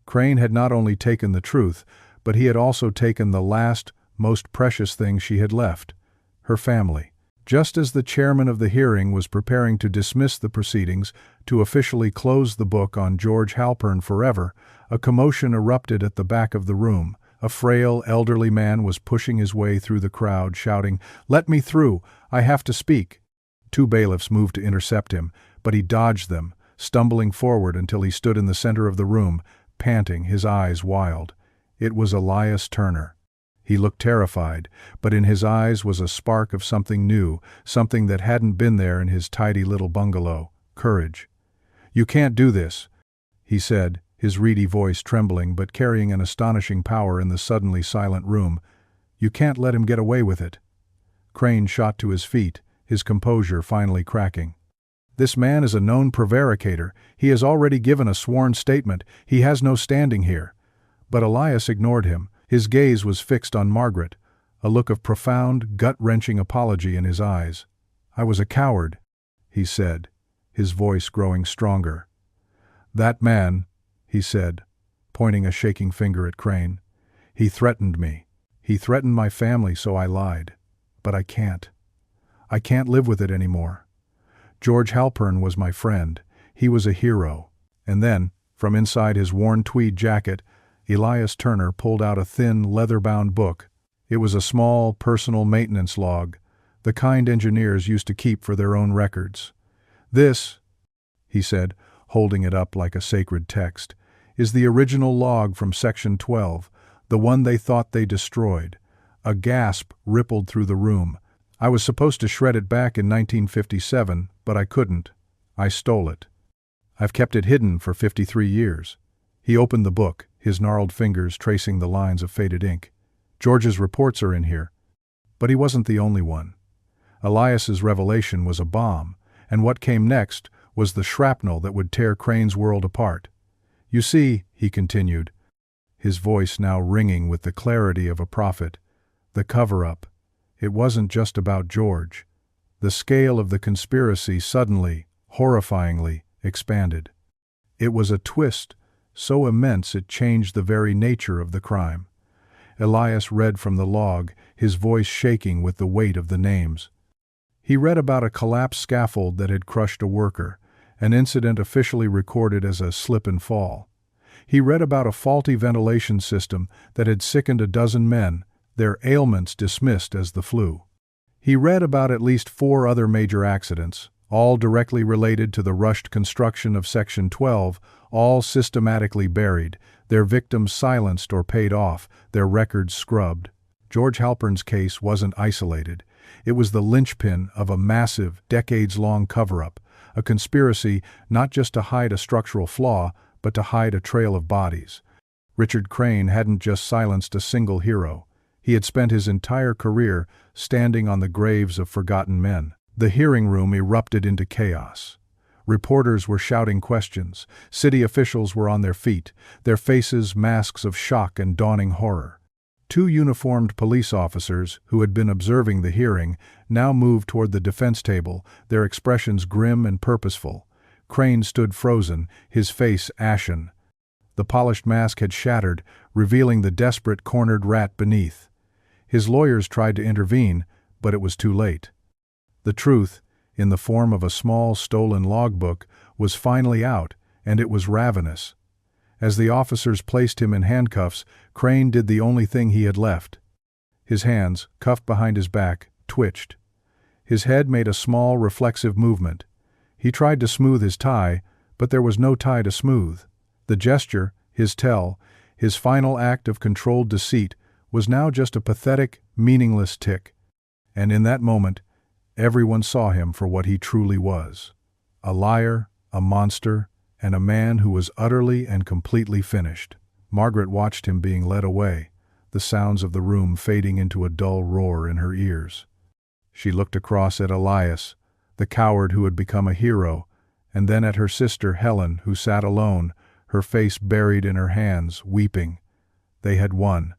Crane had not only taken the truth, but he had also taken the last, most precious thing she had left, her family. Just as the chairman of the hearing was preparing to dismiss the proceedings, to officially close the book on George Halpern forever, a commotion erupted at the back of the room. A frail, elderly man was pushing his way through the crowd, shouting, "Let me through! I have to speak!" Two bailiffs moved to intercept him, but he dodged them, stumbling forward until he stood in the center of the room, panting, his eyes wild. It was Elias Turner. He looked terrified, but in his eyes was a spark of something new, something that hadn't been there in his tidy little bungalow: courage. "You can't do this," he said, his reedy voice trembling but carrying an astonishing power in the suddenly silent room. "You can't let him get away with it." Crane shot to his feet, his composure finally cracking. "This man is a known prevaricator. He has already given a sworn statement. He has no standing here." But Elias ignored him. His gaze was fixed on Margaret, a look of profound, gut-wrenching apology in his eyes. "I was a coward," he said, his voice growing stronger. "That man," he said, pointing a shaking finger at Crane, "he threatened me. He threatened my family, so I lied. But I can't. I can't live with it anymore. George Halpern was my friend. He was a hero." And then, from inside his worn tweed jacket, Elias Turner pulled out a thin, leather-bound book. It was a small, personal maintenance log, the kind engineers used to keep for their own records. "This," he said, holding it up like a sacred text, "is the original log from Section 12, the one they thought they destroyed." A gasp rippled through the room. "I was supposed to shred it back in 1957, but I couldn't. I stole it. I've kept it hidden for 53 years. He opened the book, his gnarled fingers tracing the lines of faded ink. "George's reports are in here." But he wasn't the only one. Elias's revelation was a bomb, and what came next was the shrapnel that would tear Crane's world apart. "You see," he continued, his voice now ringing with the clarity of a prophet, "the cover-up. It wasn't just about George." The scale of the conspiracy suddenly, horrifyingly, expanded. It was a twist so immense it changed the very nature of the crime. Elias read from the log, his voice shaking with the weight of the names. He read about a collapsed scaffold that had crushed a worker, an incident officially recorded as a slip and fall. He read about a faulty ventilation system that had sickened a dozen men, their ailments dismissed as the flu. He read about at least 4 other major accidents, all directly related to the rushed construction of Section 12, all systematically buried, their victims silenced or paid off, their records scrubbed. George Halpern's case wasn't isolated. It was the linchpin of a massive, decades-long cover-up, a conspiracy not just to hide a structural flaw, but to hide a trail of bodies. Richard Crane hadn't just silenced a single hero. He had spent his entire career standing on the graves of forgotten men. The hearing room erupted into chaos. Reporters were shouting questions. City officials were on their feet, their faces masks of shock and dawning horror. 2 uniformed police officers, who had been observing the hearing, now moved toward the defense table, their expressions grim and purposeful. Crane stood frozen, his face ashen. The polished mask had shattered, revealing the desperate cornered rat beneath. His lawyers tried to intervene, but it was too late. The truth, in the form of a small stolen logbook, was finally out, and it was ravenous. As the officers placed him in handcuffs, Crane did the only thing he had left. His hands, cuffed behind his back, twitched. His head made a small, reflexive movement. He tried to smooth his tie, but there was no tie to smooth. The gesture, his tell, his final act of controlled deceit, was now just a pathetic, meaningless tick. And in that moment, everyone saw him for what he truly was: a liar, a monster, and a man who was utterly and completely finished. Margaret watched him being led away, the sounds of the room fading into a dull roar in her ears. She looked across at Elias, the coward who had become a hero, and then at her sister Helen, who sat alone, her face buried in her hands, weeping. They had won.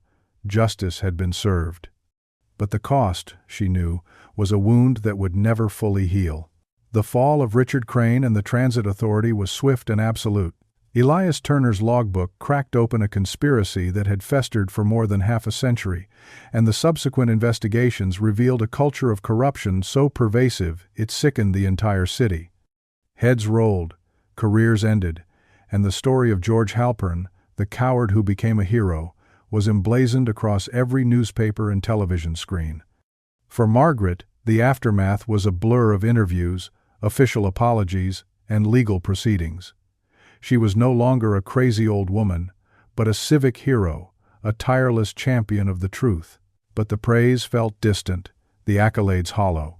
Justice had been served. But the cost, she knew, was a wound that would never fully heal. The fall of Richard Crane and the Transit Authority was swift and absolute. Elias Turner's logbook cracked open a conspiracy that had festered for more than half a century, and the subsequent investigations revealed a culture of corruption so pervasive it sickened the entire city. Heads rolled, careers ended, and the story of George Halpern, the coward who became a hero, was emblazoned across every newspaper and television screen. For Margaret, the aftermath was a blur of interviews, official apologies, and legal proceedings. She was no longer a crazy old woman, but a civic hero, a tireless champion of the truth. But the praise felt distant, the accolades hollow.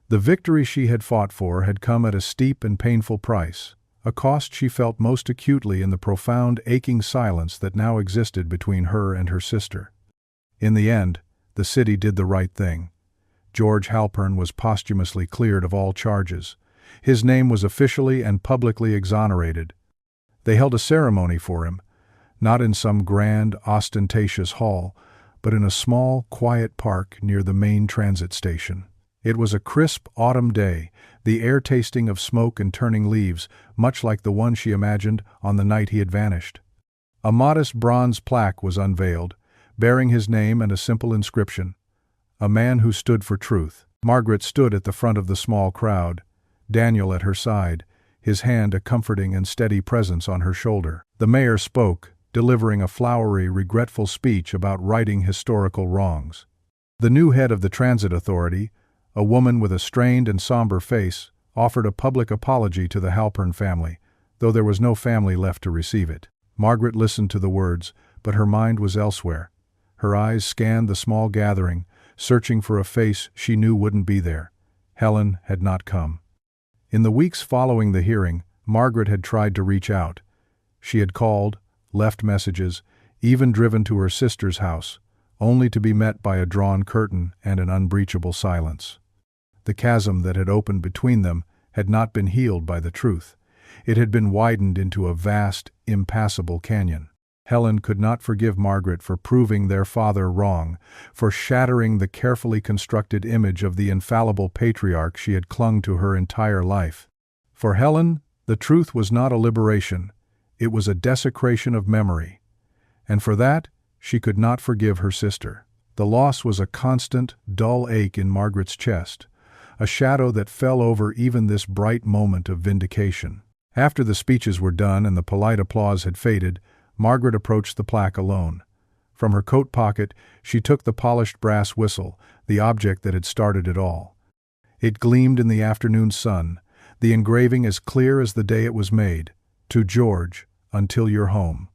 The victory she had fought for had come at a steep and painful price, a cost she felt most acutely in the profound, aching silence that now existed between her and her sister. In the end, the city did the right thing. George Halpern was posthumously cleared of all charges. His name was officially and publicly exonerated. They held a ceremony for him, not in some grand, ostentatious hall, but in a small, quiet park near the main transit station. It was a crisp autumn day, the air tasting of smoke and turning leaves, much like the one she imagined on the night he had vanished. A modest bronze plaque was unveiled, bearing his name and a simple inscription, "A man who stood for truth." Margaret stood at the front of the small crowd, Daniel at her side, his hand a comforting and steady presence on her shoulder. The mayor spoke, delivering a flowery, regretful speech about righting historical wrongs. The new head of the transit authority, a woman with a strained and somber face, offered a public apology to the Halpern family, though there was no family left to receive it. Margaret listened to the words, but her mind was elsewhere. Her eyes scanned the small gathering, searching for a face she knew wouldn't be there. Helen had not come. In the weeks following the hearing, Margaret had tried to reach out. She had called, left messages, even driven to her sister's house, only to be met by a drawn curtain and an unbreachable silence. The chasm that had opened between them had not been healed by the truth. It had been widened into a vast, impassable canyon. Helen could not forgive Margaret for proving their father wrong, for shattering the carefully constructed image of the infallible patriarch she had clung to her entire life. For Helen, the truth was not a liberation, it was a desecration of memory. And for that, she could not forgive her sister. The loss was a constant, dull ache in Margaret's chest, a shadow that fell over even this bright moment of vindication. After the speeches were done and the polite applause had faded, Margaret approached the plaque alone. From her coat pocket, she took the polished brass whistle, the object that had started it all. It gleamed in the afternoon sun, the engraving as clear as the day it was made, "To George, until you're home."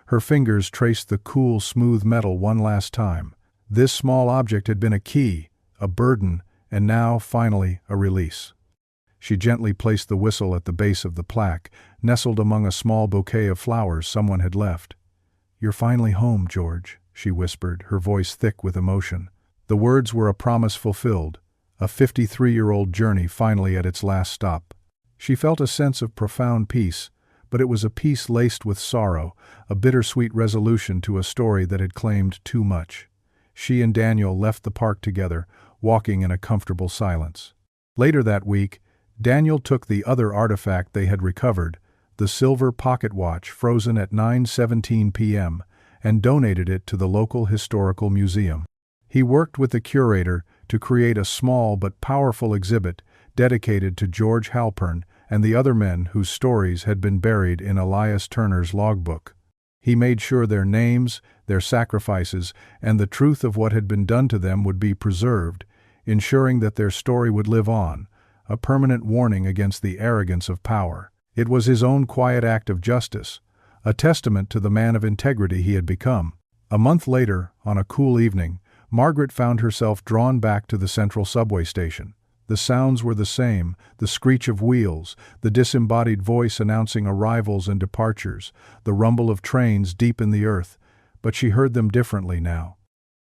Her fingers traced the cool, smooth metal one last time. This small object had been a key, a burden, and now, finally, a release. She gently placed the whistle at the base of the plaque, nestled among a small bouquet of flowers someone had left. "You're finally home, George," she whispered, her voice thick with emotion. The words were a promise fulfilled, a 53-year-old journey finally at its last stop. She felt a sense of profound peace, but it was a peace laced with sorrow, a bittersweet resolution to a story that had claimed too much. She and Daniel left the park together, walking in a comfortable silence. Later that week, Daniel took the other artifact they had recovered, the silver pocket watch frozen at 9:17 p.m., and donated it to the local historical museum. He worked with the curator to create a small but powerful exhibit dedicated to George Halpern and the other men whose stories had been buried in Elias Turner's logbook. He made sure their names, their sacrifices, and the truth of what had been done to them would be preserved, ensuring that their story would live on, a permanent warning against the arrogance of power. It was his own quiet act of justice, a testament to the man of integrity he had become. A month later, on a cool evening, Margaret found herself drawn back to the central subway station. The sounds were the same, the screech of wheels, the disembodied voice announcing arrivals and departures, the rumble of trains deep in the earth, but she heard them differently now.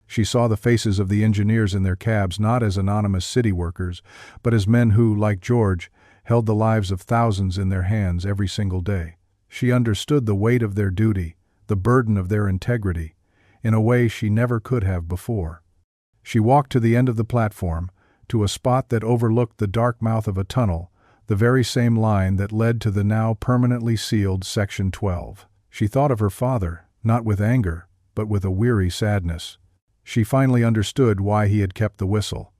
She saw the faces of the engineers in their cabs not as anonymous city workers, but as men who, like George, held the lives of thousands in their hands every single day. She understood the weight of their duty, the burden of their integrity, in a way she never could have before. She walked to the end of the platform, to a spot that overlooked the dark mouth of a tunnel, the very same line that led to the now permanently sealed Section 12. She thought of her father, not with anger, but with a weary sadness. She finally understood why he had kept the whistle.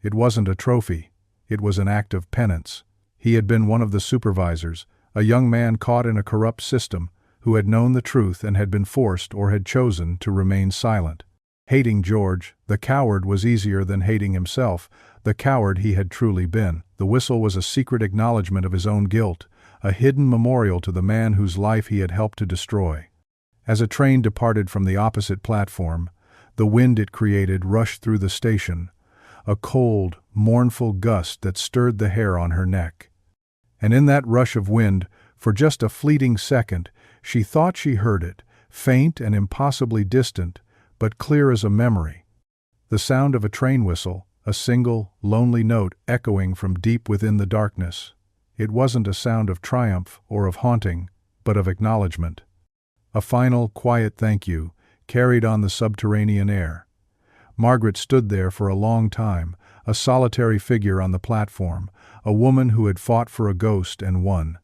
It wasn't a trophy. It was an act of penance. He had been one of the supervisors, a young man caught in a corrupt system, who had known the truth and had been forced or had chosen to remain silent. Hating George, the coward, was easier than hating himself, the coward he had truly been. The whistle was a secret acknowledgement of his own guilt, a hidden memorial to the man whose life he had helped to destroy. As a train departed from the opposite platform, the wind it created rushed through the station, a cold, mournful gust that stirred the hair on her neck. And in that rush of wind, for just a fleeting second, she thought she heard it, faint and impossibly distant, but clear as a memory. The sound of a train whistle, a single, lonely note echoing from deep within the darkness. It wasn't a sound of triumph or of haunting, but of acknowledgement. A final, quiet thank you, carried on the subterranean air. Margaret stood there for a long time, a solitary figure on the platform, a woman who had fought for a ghost and won.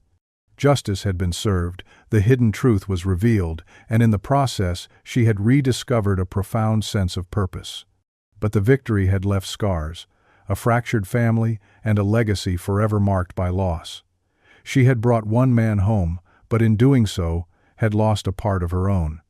Justice had been served, the hidden truth was revealed, and in the process she had rediscovered a profound sense of purpose. But the victory had left scars, a fractured family, and a legacy forever marked by loss. She had brought one man home, but in doing so, had lost a part of her own.